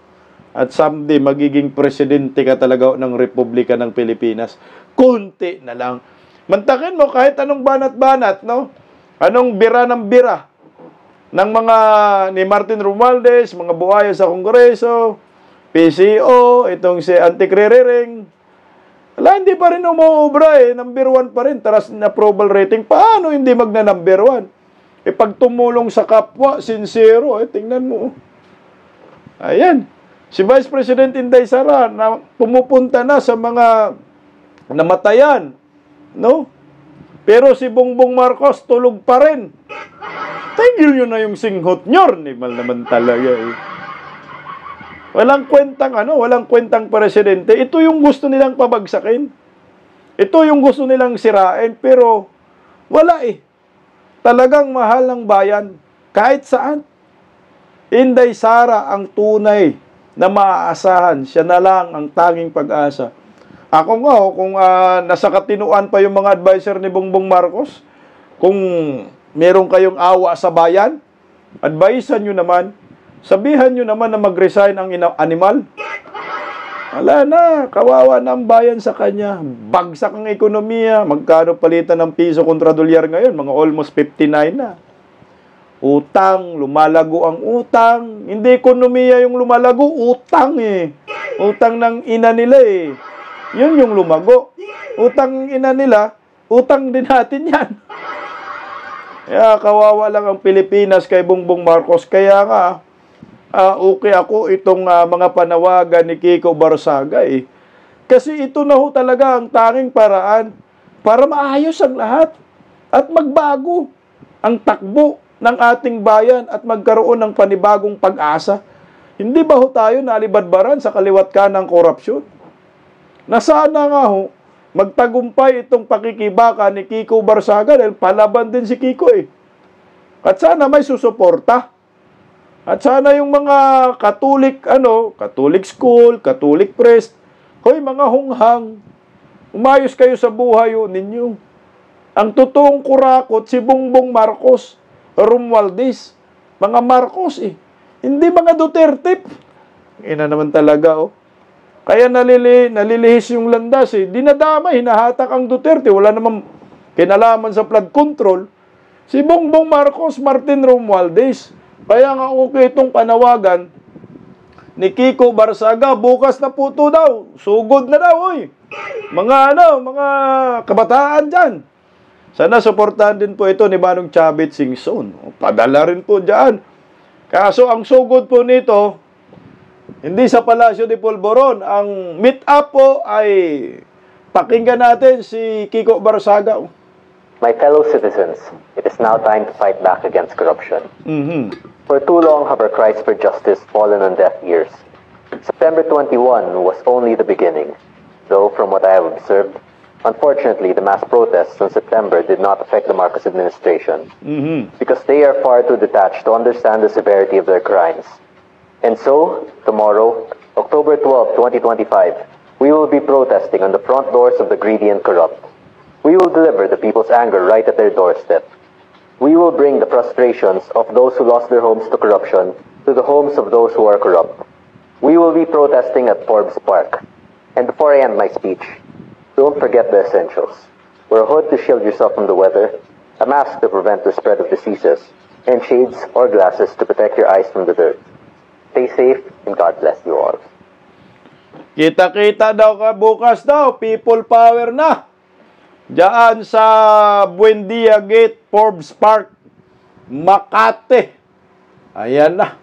At someday, magiging presidente ka talaga ng Republika ng Pilipinas. Kunti na lang. Mantakin mo kahit anong banat-banat, Anong bira ng bira ng mga ni Martin Romualdez, mga buhayo sa Kongreso, PCO, itong si Antikriring. Hindi pa rin umuubra Number 1 pa rin. Taras na approval rating. Paano hindi magna number 1? pag tumulong sa kapwa, sincero, tingnan mo. Ayan. Si Vice President Inday Sara na pumupunta na sa mga namatayan, no? Pero si Bongbong Marcos tulog pa rin. Tigil nyo na yung singhot nyo. Mal naman talaga eh. Walang kwentang presidente. Ito yung gusto nilang pabagsakin. Ito yung gusto nilang sirain, pero wala eh. Talagang mahal ng bayan. Kahit saan. Inday Sara ang tunay na maaasahan. Siya na lang ang tanging pag-asa. Ako nga, kung nasa katinuan pa yung mga advisor ni Bongbong Marcos, kung meron kayong awa sa bayan, advisean nyo naman, sabihan nyo naman na mag-resign ang animal. Wala na, kawawa na ang bayan sa kanya. Bagsak ang ekonomiya. Magkano palitan ng piso kontra dolyar ngayon? Mga almost 59 na. Utang, lumalago ang utang. Hindi ekonomiya yung lumalago, utang eh. Utang ng ina nila eh. Yun yung lumago. Utang ng ina nila, utang din natin yan. Kaya kawawa lang ang Pilipinas kay Bongbong Marcos. Kaya nga, okay ako itong mga panawagan ni Kiko Barsaga eh. Kasi ito na ho talaga ang tanging paraan para maayos ang lahat at magbago ang takbo ng ating bayan at magkaroon ng panibagong pag-asa. Hindi ba ho tayo nalibadbaran sa kaliwat kanang korupsyon? Na sana nga ho, magtagumpay itong pakikibaka ni Kiko Barsaga dahil palaban din si Kiko eh. At sana may susuporta. At sana yung mga Catholic school, Catholic priest, hoy mga hunghang, umayos kayo sa buhay ninyo. Ang totoong kurakot, si Bongbong Marcos, Romualdez, mga Marcos eh. Hindi mga Duterte. Ina naman talaga oh. Kaya nalilihis yung landas eh. Dinadama, hinahatak ang Duterte. Wala namang kinalaman sa flood control. Si Bongbong Marcos, Martin Romualdez. Kaya nga okay itong panawagan ni Kiko Barsaga. Bukas na po ito daw. Sugod na daw, oy. Mga kabataan dyan. Sana suportahan din po ito ni Manong Chavit Singson. Padala rin po dyan. Kaso ang sugod po nito, hindi sa Palacio de Polvoron. Ang meet-up po ay pakinggan natin si Kiko Barsaga. My fellow citizens, it is now time to fight back against corruption. For too long have our cries for justice fallen on deaf ears. September 21 was only the beginning, though from what I have observed, unfortunately the mass protests in September did not affect the Marcos administration because they are far too detached to understand the severity of their crimes. And so, tomorrow, October 12, 2025, we will be protesting on the front doors of the greedy and corrupt. We will deliver the people's anger right at their doorstep. We will bring the frustrations of those who lost their homes to corruption to the homes of those who are corrupt. We will be protesting at Forbes Park. And before I end my speech, don't forget the essentials. Wear a hood to shield yourself from the weather, a mask to prevent the spread of diseases, and shades or glasses to protect your eyes from the dirt. Stay safe and God bless you all. Kita-kita daw ka bukas daw, people power na. Diyan sa Buendia Gate, Forbes Park, Makati. Ayan na.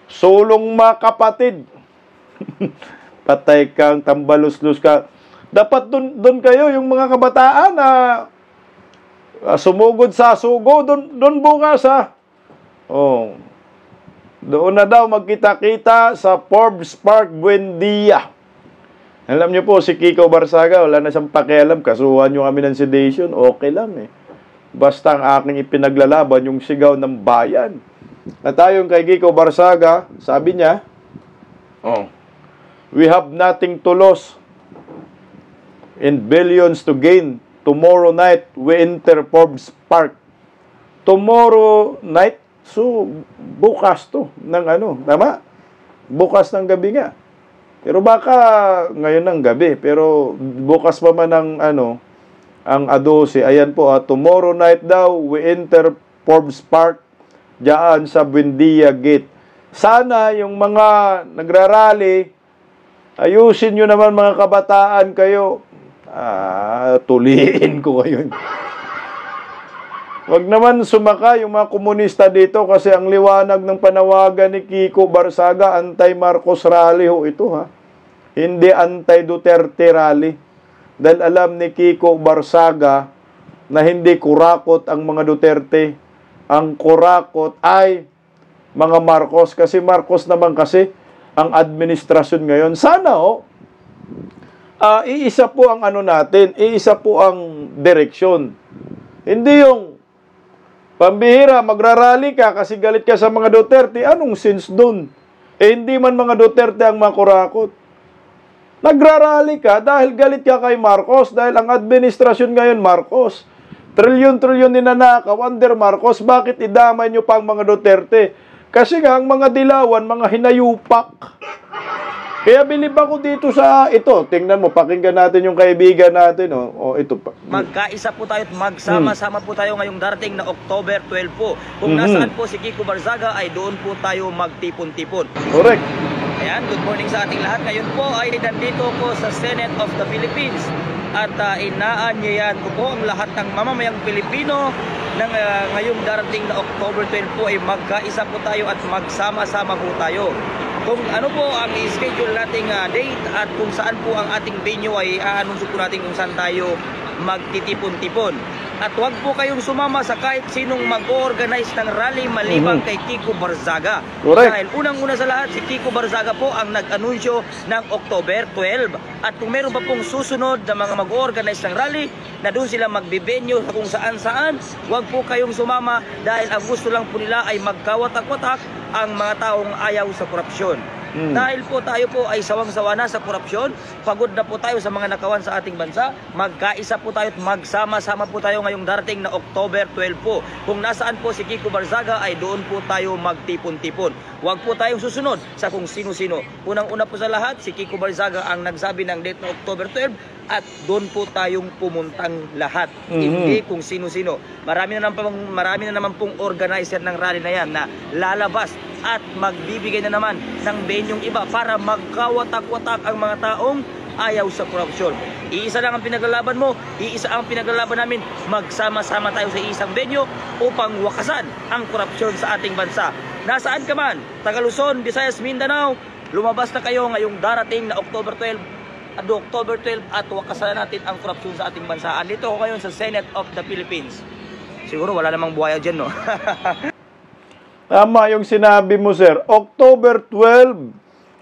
Sulong mga kapatid. Patay kang tambalos-los ka. Dapat dun kayo, yung mga kabataan na sumugod sa sugo, dun bukas ha. Oh. Doon na daw magkita-kita sa Forbes Park, Buendia. Alam niyo po, si Kiko Barsaga, wala na siyang pakialam. Kasuhan niyo kami ng sedation, okay lang eh. Basta ang aking ipinaglalaban, yung sigaw ng bayan. At tayong kay Kiko Barsaga, sabi niya, we have nothing to lose and billions to gain. Tomorrow night, we enter Forbes Park. Tomorrow night, so bukas to, tama? Bukas ng gabi nga. Pero baka ngayon ng gabi, pero bukas pa man ang A12. Ayan po, tomorrow night daw, we enter Forbes Park, diyan sa Buendia Gate. Sana yung mga nagrarally, ayusin nyo naman mga kabataan kayo. Tuliin ko ngayon. Wag naman sumaka yung mga komunista dito kasi ang liwanag ng panawagan ni Kiko Barsaga, anti-Marcos rally ho ito ha. Hindi anti-Duterte rally. Dahil alam ni Kiko Barsaga na hindi kurakot ang mga Duterte. Ang kurakot ay mga Marcos. Kasi Marcos naman kasi ang administrasyon ngayon. Sana iisa po ang ano natin, iisa po ang direksyon. Hindi yung pambihira, magrarally ka kasi galit ka sa mga Duterte. Anong sense dun? Hindi man mga Duterte ang makurakot. Nagrarally ka dahil galit ka kay Marcos, dahil ang administrasyon ngayon Marcos. Trilyon-trilyon ninanakaw under Marcos. Bakit idamay nyo pa ang mga Duterte? Kasi nga, ang mga dilawan, mga hinayupak. Kaya bilib ako dito sa ito. Tingnan mo, pakinggan natin yung kaibigan natin. Ito pa. Magkaisa po tayo at magsama-sama po tayo ngayong darating na October 12 po. Kung nasaan po si Kiko Barsaga ay doon po tayo magtipon-tipon. Correct. Ayan, good morning sa ating lahat. Ngayon po ay nandito po sa Senate of the Philippines. At inaanyayan ko po ang lahat ng mamamayang Pilipino ng ngayong darating na October 12 po ay magkaisa po tayo at magsama-sama po tayo. Kung ano po ang schedule nating date at kung saan po ang ating venue ay aanunsyo po natin kung saan tayo magtitipon-tipon. At huwag po kayong sumama sa kahit sinong mag-organize ng rally maliban kay Kiko Barsaga. Correct. Dahil unang-una sa lahat, si Kiko Barsaga po ang nag-anunsyo ng October 12. At kung meron pa pong susunod na mga mag-organize ng rally na doon sila magbibenyo sa kung saan-saan, huwag po kayong sumama dahil ang gusto lang po nila ay magkawatak-watak ang mga taong ayaw sa korupsyon. Dahil po tayo po ay sawang-sawa na sa korupsyon, pagod na po tayo sa mga nakawan sa ating bansa, magkaisa po tayo at magsama-sama po tayo ngayong darating na October 12 po. Kung nasaan po si Kiko Barsaga ay doon po tayo magtipon-tipon. Huwag po tayong susunod sa kung sino-sino. Unang-una po sa lahat, si Kiko Barsaga ang nagsabi ng date na October 12 at doon po tayong pumuntang lahat. Hindi kung sino-sino. Marami na naman pong organizer ng rally na yan na lalabas at magbibigay na naman ng benyong iba para magkawatak-watak ang mga taong ayaw sa korupsyon. Iisa lang ang pinaglalaban mo, iisa ang pinaglalaban namin. Magsama-sama tayo sa isang benyo upang wakasan ang korupsyon sa ating bansa. Nasaan ka man, taga Luzon, Visayas, Mindanao, lumabas na kayo ngayong darating na October 12 at wakasan natin ang korupsyon sa ating bansa. Andito ako ngayon sa Senate of the Philippines. Siguro wala namang buhaya dyan, no? Tama yung sinabi mo, sir. October 12,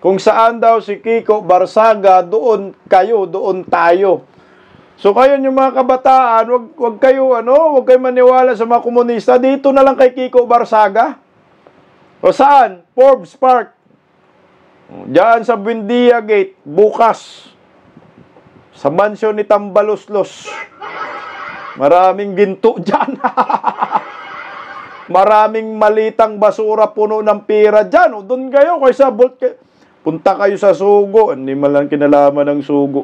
kung saan daw si Kiko Barsaga, doon kayo, doon tayo. So kayo yung mga kabataan, wag kayo maniwala sa mga komunista. Dito na lang kay Kiko Barsaga. O saan? Forbes Park. Diyan sa Buendia Gate, bukas. Sa mansyon ni Tambaloslos. Maraming ginto dyan. Maraming malitang basura, puno ng pira dyan. O, doon kayo, kaysa punta kayo sa Sugo. Hindi man lang kinalaman ng Sugo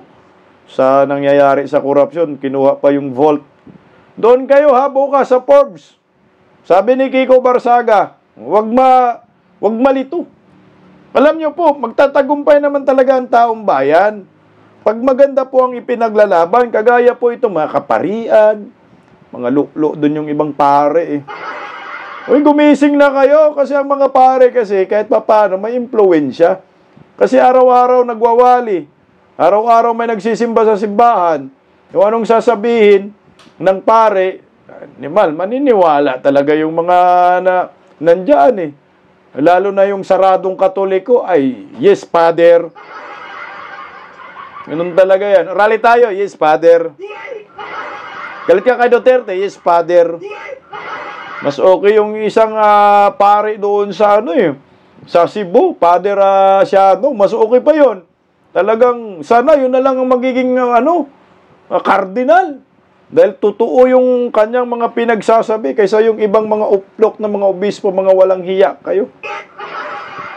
sa nangyayari sa korupsyon. Kinuha pa yung vault. Doon kayo ha, bukas sa Forbes. Sabi ni Kiko Barsaga, wag malito. Alam nyo po, magtatagumpay naman talaga ang taong bayan. Pag maganda po ang ipinaglalaban, kagaya po ito, mga kaparian, mga luklo, doon yung ibang pare eh. Uy, gumising na kayo kasi ang mga pare kasi kahit paano may impluwensya. Kasi araw-araw nagwawali. Araw-araw may nagsisimba sa simbahan. Yung anong sasabihin ng pare, maniniwala talaga yung mga nandyan eh. Lalo na yung saradong Katoliko ay, yes, Father. Ganun talaga yan. Rally tayo, yes, Father. Galit ka kay Duterte, yes, Father. Mas okay yung isang pare doon sa sa Cebu, Father Siano, mas okay pa yon. Talagang sana yun na lang ang magiging cardinal. Dahil totoo yung kanyang mga pinagsasabi kaysa yung ibang mga uplok na mga obispo, mga walang hiya kayo.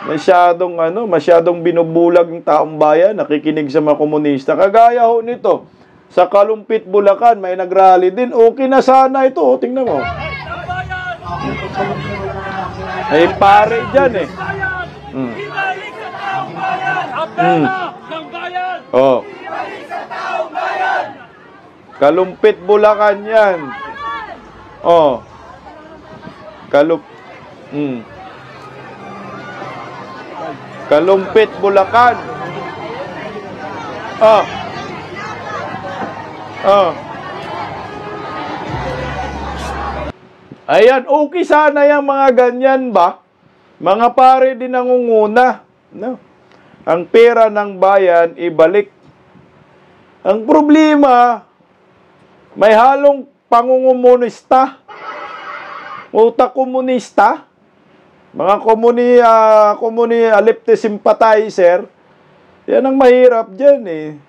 Masyadong binubulag ng taong bayan, nakikinig sa mga komunista. Kagaya ho nito, sa Kalumpit, Bulacan, may nagrally din. Okay na sana ito, tingnan mo. Ay pare dyan eh. Ibalik sa taong bayan! Ang pera ng bayan! Ibalik sa taong bayan! Kalumpit, Bulacan yan. Kalumpit, Bulacan. Ayan, okay sana yung mga ganyan ba? Mga pare din nangunguna. No? Ang pera ng bayan, ibalik. Ang problema, may halong pangungumunista. Utak komunista. Mga leftist sympathizer. Yan ang mahirap dyan eh.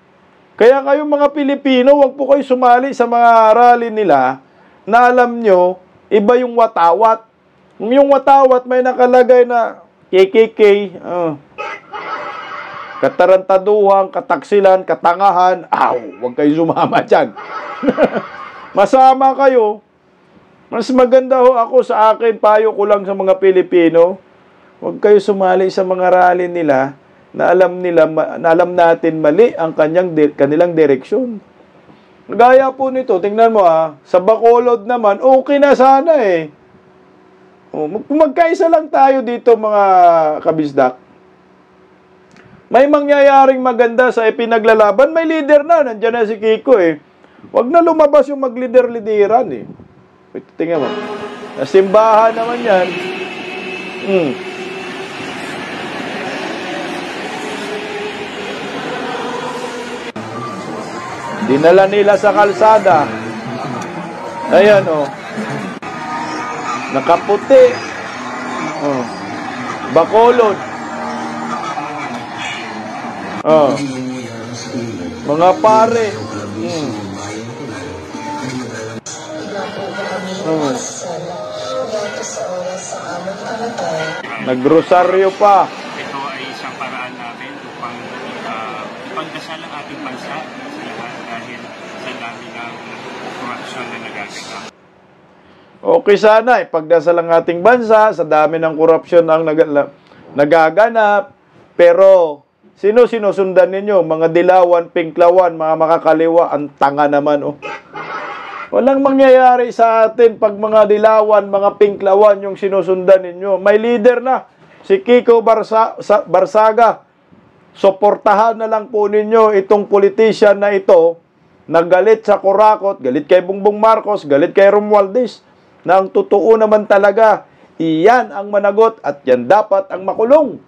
Kaya kayong mga Pilipino, wag po kayo sumali sa mga rally nila na alam nyo, iba yung watawat. Yung watawat may nakalagay na KKK, katarantaduhan, kataksilan, katangahan. Wag kayo sumama dyan. Masama kayo. Mas maganda ho ako sa akin, payo ko lang sa mga Pilipino, huwag kayo sumali sa mga rally nila na alam natin mali ang kanilang direksyon. Gaya po nito, tingnan mo sa Bacolod naman, okay na sana eh. Magkaisa lang tayo dito mga kabisdak. May mangyayaring maganda sa ipinaglalaban, may leader na, nandiyan na si Kiko eh. Huwag na lumabas yung maglider-lideran eh. Tingnan mo. Simbahan naman yan. Dinala nila sa kalsada. Ayan, nakaputi. Bacolod. Mga pare. Nagrosaryo pa. Ito ay isang paraan natin upang ipagdasal ang ating bansa sa lahat dahil sa dami ng korupsyon na nagaganap. Okay sana, ipagdasal ang ating bansa sa dami ng korupsyon ang nagaganap. Pero, sino sinusundan ninyo? Mga dilawan, pinklawan, mga makakaliwa, ang tanga naman, Walang mangyayari sa atin pag mga dilawan, mga pinklawan yung sinusundan ninyo. May leader na, si Kiko Barsaga. Suportahan na lang po ninyo itong politician na ito na galit sa Corakot, galit kay Bongbong Marcos, galit kay Romualdez, na ang totoo naman talaga, iyan ang managot at yan dapat ang makulong.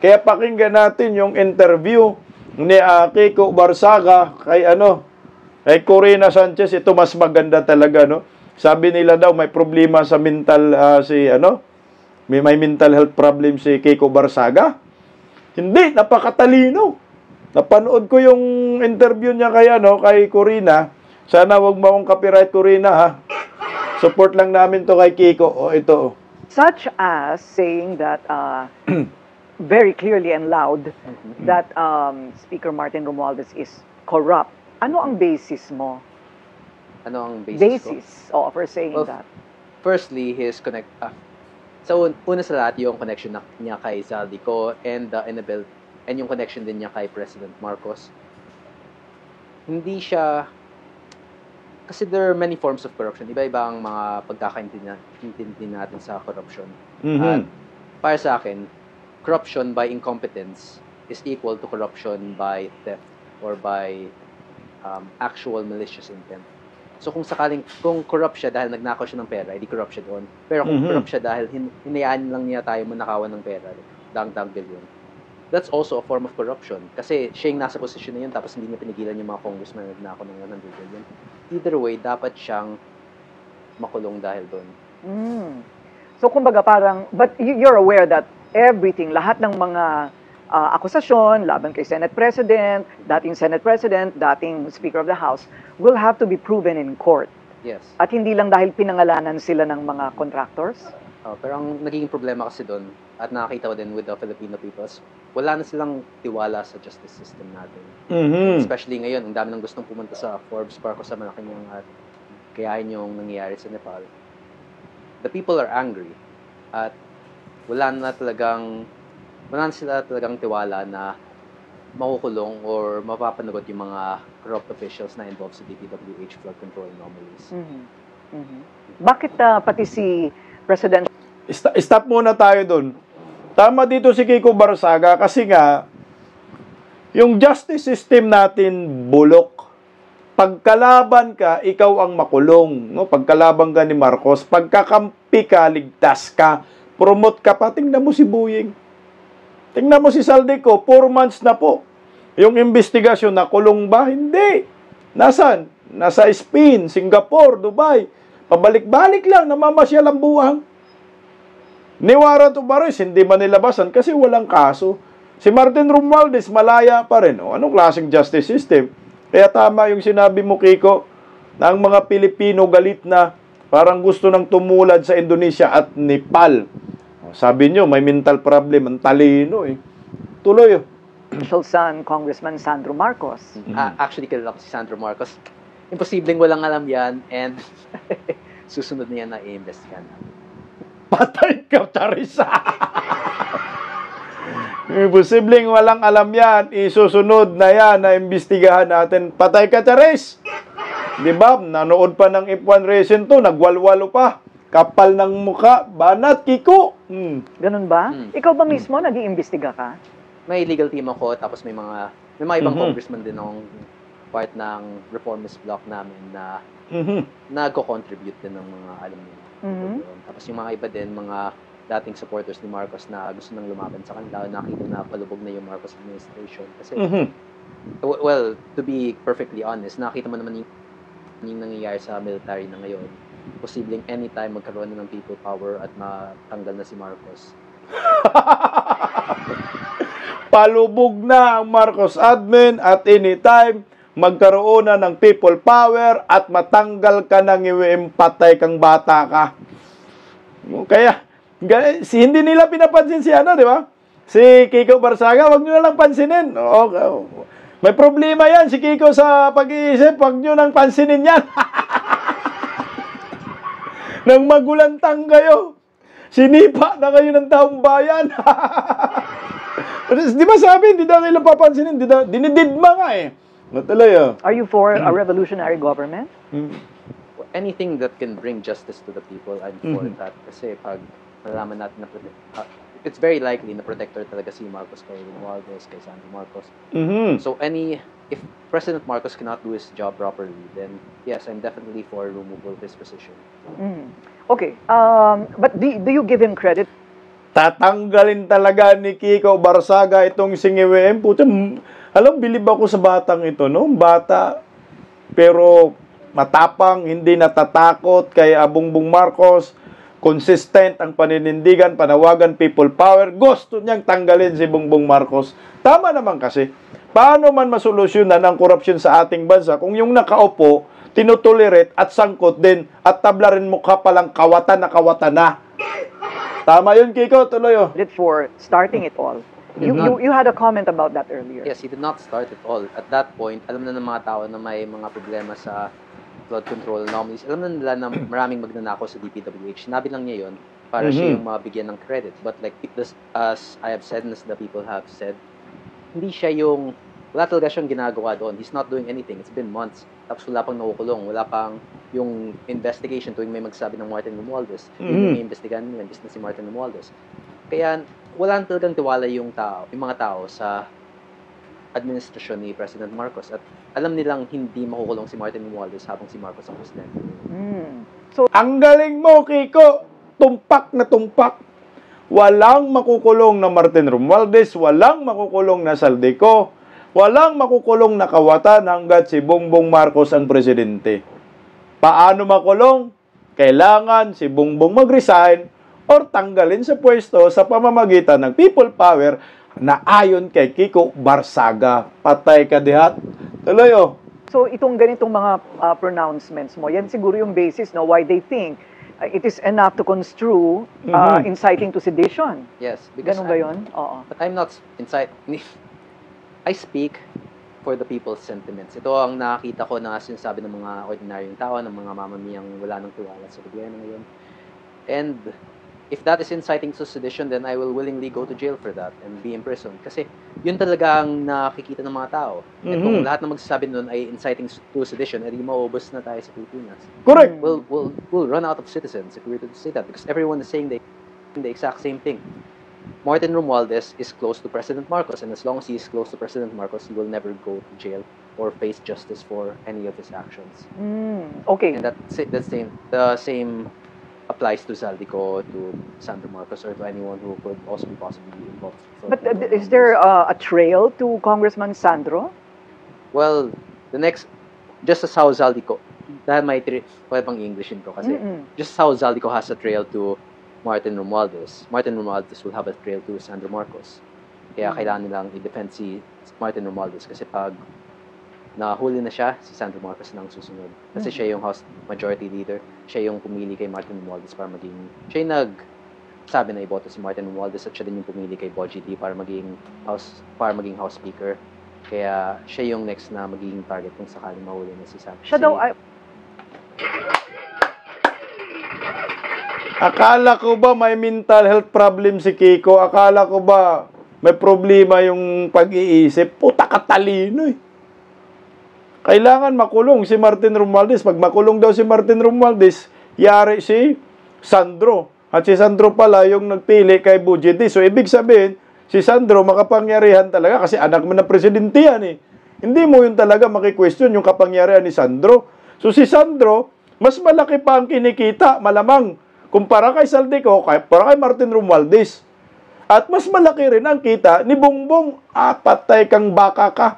Kaya pakinggan natin yung interview ni Kiko Barsaga kay Corina Sanchez. Ito mas maganda talaga, Sabi nila daw may problema sa mental may mental health problem si Kiko Barsaga. Hindi, napakatalino. Napanood ko yung interview niya kay Corina. Sana wag mo akong copyright, Corina, Support lang namin to kay Kiko. Ito. Such as saying that very clearly and loud that Speaker Martin Romualdez is corrupt. Ano ang basis mo? Ano ang basis ko? For saying that. Firstly, his so, una sa lahat, yung connection niya kay Zaldico and Annabel, and yung connection din niya kay President Marcos. Hindi siya, kasi there are many forms of corruption. Iba-iba ang mga pagkakaintindi natin sa corruption. At para sa akin, corruption by incompetence is equal to corruption by theft or by actual malicious intent. So kung corrupt siya dahil nagnakaw siya ng pera, hindi corrupt siya doon. Pero kung corrupt siya dahil hinayaan lang niya tayo manakawan ng pera, dang billion, that's also a form of corruption. Kasi siya yung nasa posisyon na yun, tapos hindi niya pinigilan yung mga congressman na nagnakaw ng 100 billion. Either way, dapat siyang makulong dahil doon. So kumbaga parang, but you're aware that everything, lahat ng mga akusasyon laban kay Senate President, dating Senate President, dating Speaker of the House, will have to be proven in court. Yes. At hindi lang dahil pinangalanan sila ng mga contractors? Pero ang naging problema kasi doon, at nakakita ko din with the Filipino peoples, wala na silang tiwala sa justice system natin. Especially ngayon, ang dami nang gustong pumunta sa Forbes Park o sa Malacanang at kayahin yung nangyayari sa Nepal. The people are angry at wala na sila talagang tiwala na makukulong or mapapanagot yung mga corrupt officials na involved sa DPWH flood control anomalies. Bakit pati si President Stop muna tayo dun. Tama dito si Kiko Barsaga kasi nga, yung justice system natin bulok. Pagkalaban ka, ikaw ang makulong. No? Pagkalaban ka ni Marcos, pagkakampi ka, ligtas ka, promote ka pa. Tingnan mo si Boying. Tingnan mo si Saldico, 4 months na po. Yung investigasyon, nakulong ba? Hindi. Nasaan? Nasa Spain, Singapore, Dubai. Pabalik-balik lang, namamasyal ang buwang. Ni Warren Tubares, hindi man nilabasan kasi walang kaso. Si Martin Romualdez, malaya pa rin. O, anong klaseng justice system? Kaya tama yung sinabi mo, Kiko, na ang mga Pilipino galit na parang gusto nang tumulad sa Indonesia at Nepal. O, sabi nyo, may mental problem, ang talino eh. Tuloy. Official son, Congressman Sandro Marcos. Actually, kilala ko si Sandro Marcos. Imposibleng walang alam yan and susunod niya na i-investigan. Patay ka, Charissa! Imposibleng walang alam yan, isusunod na yan na imbestigahan natin. Patay ka, Charis! Di ba? Nanood pa ng F1 Racing to, nagwalwalo pa. Kapal ng muka, banat, Kiko. Ganun ba? Ikaw ba mismo nag-iimbestiga ka? May legal team ako, tapos may mga ibang congressman din akong part ng reformist bloc namin na nagko-contribute din ng mga alam nila. Tapos yung mga iba din, mga dating supporters ni Marcos na gusto nang lumaban sa kanila, nakita na palubog na yung Marcos administration. Kasi, well, to be perfectly honest, nakita mo naman yung nangyayari sa military na ngayon. Posibleng anytime magkaroon na ng people power at matanggal na si Marcos. Palubog na ang Marcos admin at anytime magkaroon na ng people power at matanggal ka ng patay kang bata ka. Kaya, hindi nila pinapansin si di ba? Si Kiko Barsaga, wag nyo na lang pansinin. Okay. May problema yan si Kiko sa pag-iisip, wag nyo nang pansinin yan. Nang magulantang kayo, sinipa na kayo ng taong bayan. Di ba sabi, hindi na nila papansinin, dinididma nga eh. Natuloy Are you for a revolutionary government? Anything that can bring justice to the people, I'm for that. Kasi pag malaman natin na it's very likely na protector talaga si Marcos kay Romualdez, kay Sandro Marcos. So if President Marcos cannot do his job properly, then yes, I'm definitely for removal of his position. Okay, but do you give him credit? Tatanggalin talaga ni Kiko Barsaga itong singiwem. Puta, alam, bilib ako sa batang ito, no? Bata, pero matapang, hindi natatakot kay Bongbong Marcos. Consistent ang paninindigan, panawagan, people power. Gusto niyang tanggalin si Bongbong Marcos. Tama naman kasi. Paano man masolusyonan ang korupsyon sa ating bansa kung yung nakaupo, tinutolerate at sangkot din at tabla rin mukha palang kawatan na. Tama yun, Kiko. Tuloy For starting it all. You had a comment about that earlier. Yes, he did not start it all. At that point, alam na ng mga tao na may mga problema sa flood control anomalies. Alam na nila na maraming magnanakaw sa DPWH. Sinabi lang niya yun para siya yung mabigyan ng credit. But like, as I have said and as the people have said, hindi siya yung, wala talaga siyang ginagawa doon. He's not doing anything. It's been months. Tapos wala pang nakukulong. Wala pang yung investigation tuwing may magsabi ng Martin Romualdez. Yung may investigahan nila, na si Martin Romualdez. Kaya, wala talagang tiwala yung mga tao sa administrasyon ni President Marcos. At alam nilang hindi makukulong si Martin Romualdez habang si Marcos ang presidente. So, ang galing mo, Kiko. Tumpak na tumpak. Walang makukulong na Martin Romualdez, walang makukulong na Saldico, walang makukulong na kawatan hanggat si Bongbong Marcos ang presidente. Paano makulong? Kailangan si Bongbong mag-resign or tanggalin sa pwesto sa pamamagitan ng people power na ayon kay Kiko Barsaga. Patay ka dihat. Tuloy So itong ganitong mga pronouncements mo, yan siguro yung basis why they think it is enough to construe inciting to sedition. Yes. Because ganun ba yun? Oo. But I'm not inciting. I speak for the people's sentiments. Ito ang nakita ko na sinasabi ng mga ordinaryong tao, ng mga mamamiyang wala nang tiwala sa gobyerno ngayon. And if that is inciting to sedition, then I will willingly go to jail for that and be imprisoned. Kasi yun talaga ang nakikita ng mga tao. And kung lahat na magsasabi nun ay inciting to sedition, edi mauubos na tayo sa Pilipinas. Correct. We'll run out of citizens if we were to say that because everyone is saying the exact same thing. Martin Romualdez is close to President Marcos, and as long as he is close to President Marcos, he will never go to jail or face justice for any of his actions. Okay. And the same applies to Zaldico, to Sandro Marcos, or to anyone who could also be possibly involved. But is there a trail to Congressman Sandro? Well, just as how Zaldico, dahil may pang English nito kasi, just how Zaldico has a trail to Martin Romualdez will have a trail to Sandro Marcos. Kaya kailangan nilang i-defend si Martin Romualdez kasi pag nahuli na siya, si Sandro Marcos lang susunod. Kasi siya yung House Majority Leader, siya yung pumili kay Martin Romualdez para maging, siya yung nagsabi na iboto si Martin Romualdez at siya din yung pumili kay Bogie D para maging House Speaker. Kaya siya yung next na magiging target kung sakaling mahuli na si Sandro. Siya daw ay... Akala ko ba may mental health problem si Kiko? Akala ko ba may problema yung pag-iisip? Puta katalino eh. Kailangan makulong si Martin Romualdez. Pag makulong daw si Martin Romualdez, yari si Sandro. At si Sandro pala yung nagpili kay Bogie D. So ibig sabihin, si Sandro makapangyarihan talaga kasi anak mo na presidente yan eh. Hindi mo yun talaga maki-question yung kapangyarihan ni Sandro. So si Sandro, mas malaki pa ang kinikita, malamang, kumpara kay Zaldico, kumpara kay Martin Romualdez. At mas malaki rin ang kita ni Bongbong. Patay kang baka ka.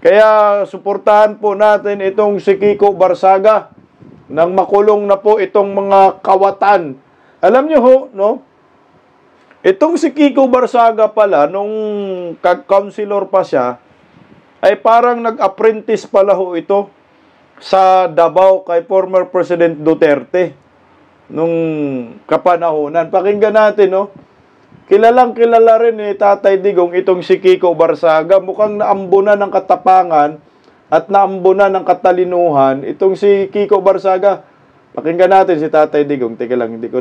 Kaya suportahan po natin itong si Kiko Barsaga nang makulong na po itong mga kawatan. Alam nyo ho, no? Itong si Kiko Barsaga pala, nung councilor pa siya, ay parang nag-apprentice pala ho ito sa Davao kay former President Duterte nung kapanahonan. Pakinggan natin, no? Kilala rin ni Tatay Digong itong si Kiko Barsaga. Mukhang naambunan ng katapangan at naambunan ng katalinuhan itong si Kiko Barsaga. Pakinggan natin si Tatay Digong. Teka lang, hindi ko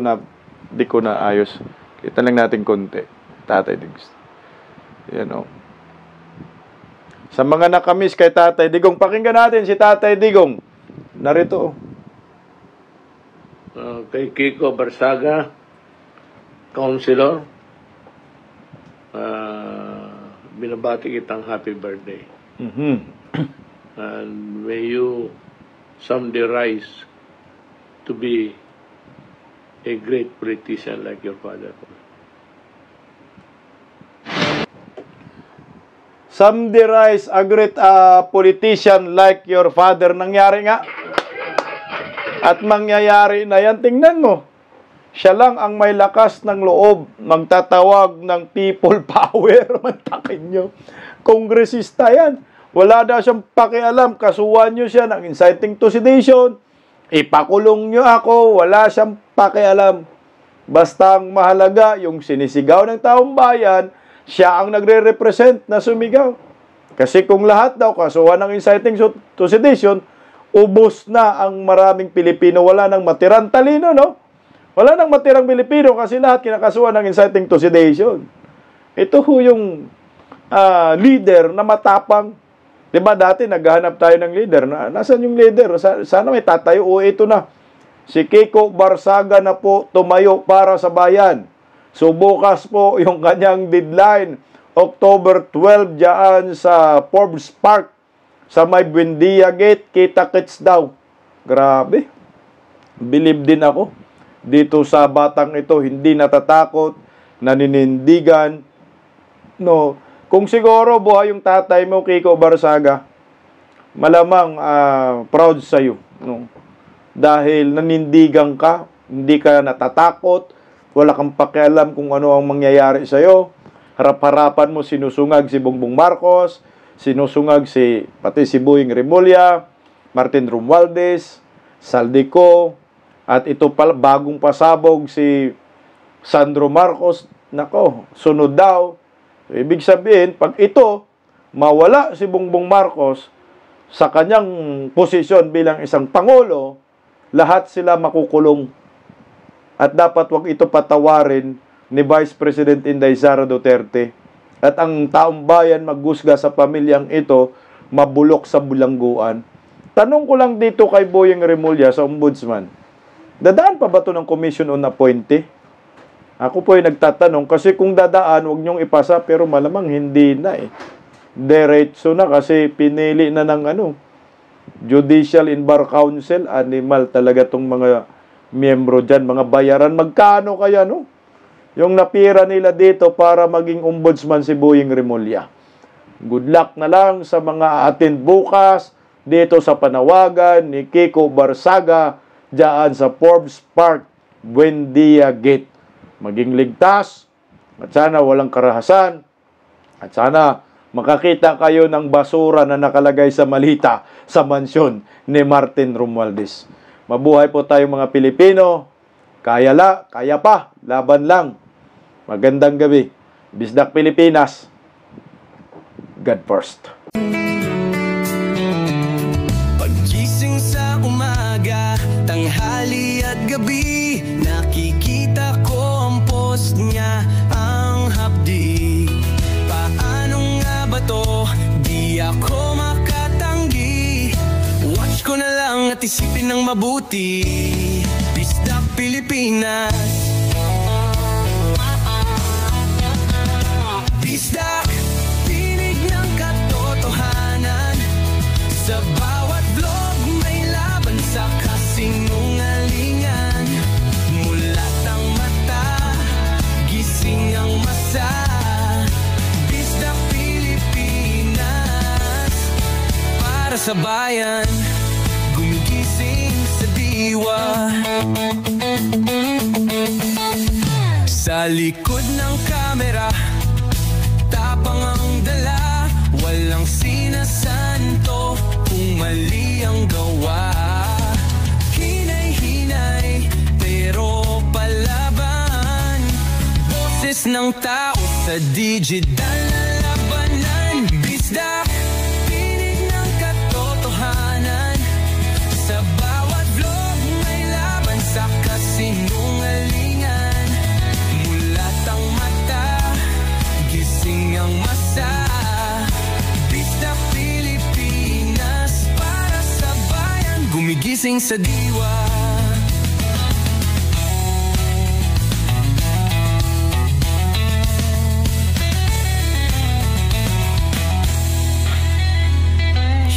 na ayos. Kita lang natin konti. Tatay Digong. Yan, o. Sa mga nakamiss kay Tatay Digong, pakinggan natin si Tatay Digong. Narito, kay Kiko Barsaga, Councilor, binabati kitang happy birthday. And may you someday rise to be a great politician like your father. Someday rise, a great politician like your father. Nangyari nga. At mangyayari na yan. Tingnan mo. Siya lang ang may lakas ng loob. Magtatawag ng people power. Mantakin nyo. Kongresista yan. Wala na siyang pakialam. Kasuhan nyo siya ng inciting to sedition. Ipakulong nyo ako. Wala siyang pakialam. Basta ang mahalaga, yung sinisigaw ng taong bayan, siya ang nagre-represent na sumigaw. Kasi kung lahat daw kasuhan ng inciting to sedition, ubos na ang maraming Pilipino. Wala nang matirang talino, no? Wala nang matirang Pilipino kasi lahat kinakasuhan ng inciting to sedition. Ito ho yung leader na matapang. Diba dati naghahanap tayo ng leader? Nasaan yung leader? Sana may tatayo. O ito na. Si Kiko Barsaga na po tumayo para sa bayan. So bukas po yung kanyang deadline. October 12 dyan sa Forbes Park. Sa may Buendia Gate. Kita-kits daw. Grabe. Believe din ako. Dito sa batang ito, hindi natatakot, naninindigan. No, kung siguro buhay yung tatay mo, Kiko Barsaga, malamang proud sa'yo. No? Dahil nanindigan ka, hindi ka natatakot, wala kang pakialam kung ano ang mangyayari sa'yo. Harap-harapan mo sinusungag si Bongbong Marcos, sinusungag pati si Boying Remulla, Martin Romualdez, Zaldico, at ito pala, bagong pasabog si Sandro Marcos. Nako, sunod daw. Ibig sabihin, pag ito, mawala si Bongbong Marcos sa kanyang posisyon bilang isang Pangulo, lahat sila makukulong. At dapat wag ito patawarin ni Vice President Inday Sara Duterte. At ang taong bayan maghusga sa pamilyang ito, mabulok sa bulangguan. Tanong ko lang dito kay Boying Remulla sa Ombudsman. Dadaan pa ba ito ng Commission on Appointee? Ako po ay nagtatanong kasi kung dadaan, huwag niyong ipasa pero malamang hindi na eh. Diretso na kasi pinili na ng Judicial and Bar Council, animal talaga tong mga miyembro dyan, mga bayaran. Magkano kaya yung napira nila dito para maging ombudsman si Boying Remulla? Good luck na lang sa mga attend bukas dito sa panawagan ni Kiko Barsaga dyan sa Forbes Park, Buendia Gate. Maging ligtas at sana walang karahasan at sana makakita kayo ng basura na nakalagay sa malita sa mansyon ni Martin Romualdez. Mabuhay po tayong mga Pilipino. Kaya pa, laban lang. Magandang gabi. Bisdak Pilipinas. God first. Pagising sa umaga, tanghali at gabi, nakikita ko ang post niya, ang hapdi. Paano nga ba to? Di ako makatanggi. Watch ko na lang at isipin ng mabuti. Bisdak Pilipinas. Bisdak, tinig ng katotohanan. Sa bawat vlog may laban sa kasinungalingan. Mulat ang mata, gising ang masa. Bisdak Pilipinas, para sa bayan, gumigising sa diwa. Sa likod ng kamera, tapang ang dala, walang sinasanto kung mali ang gawa. Hinay-hinay, pero palaban. Boses ng tao sa digital na labanan. Bisdak, tinig ng katotohanan. Sa bawat vlog may laban sa kasinungalingan. Mulat ang mata, gising ang masa. Bisdak Pilipinas, para sa bayan, gumigising sa diwa.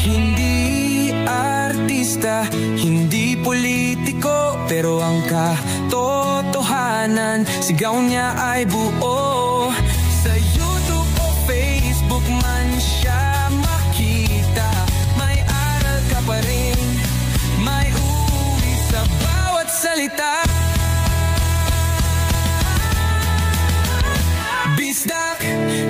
Hindi artista, hindi politiko, pero ang katotohanan, sigaw niya ay buo. Sa YouTube o Facebook man siya makita, may aral ka pa rin, may uwi sa bawat salita. Bisdak,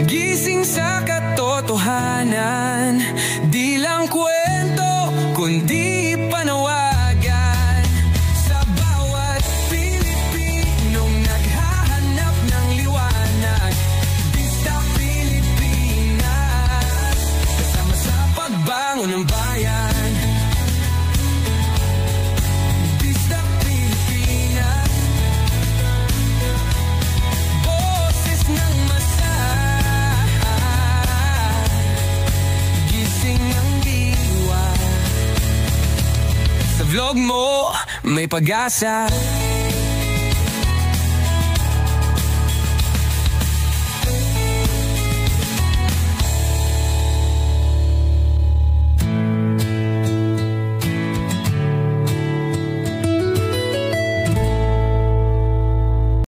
gising sa katotohanan, di lang kwento, kundi panawagan. Sa bawat Pilipinong naghahanap ng liwanag, Bisdak Pilipinas, kasama sa pagbangon ng bayan. Bisdak Pilipinas, boses ng masa, gising ang diwa. Sa vlog mo, may pag-asa.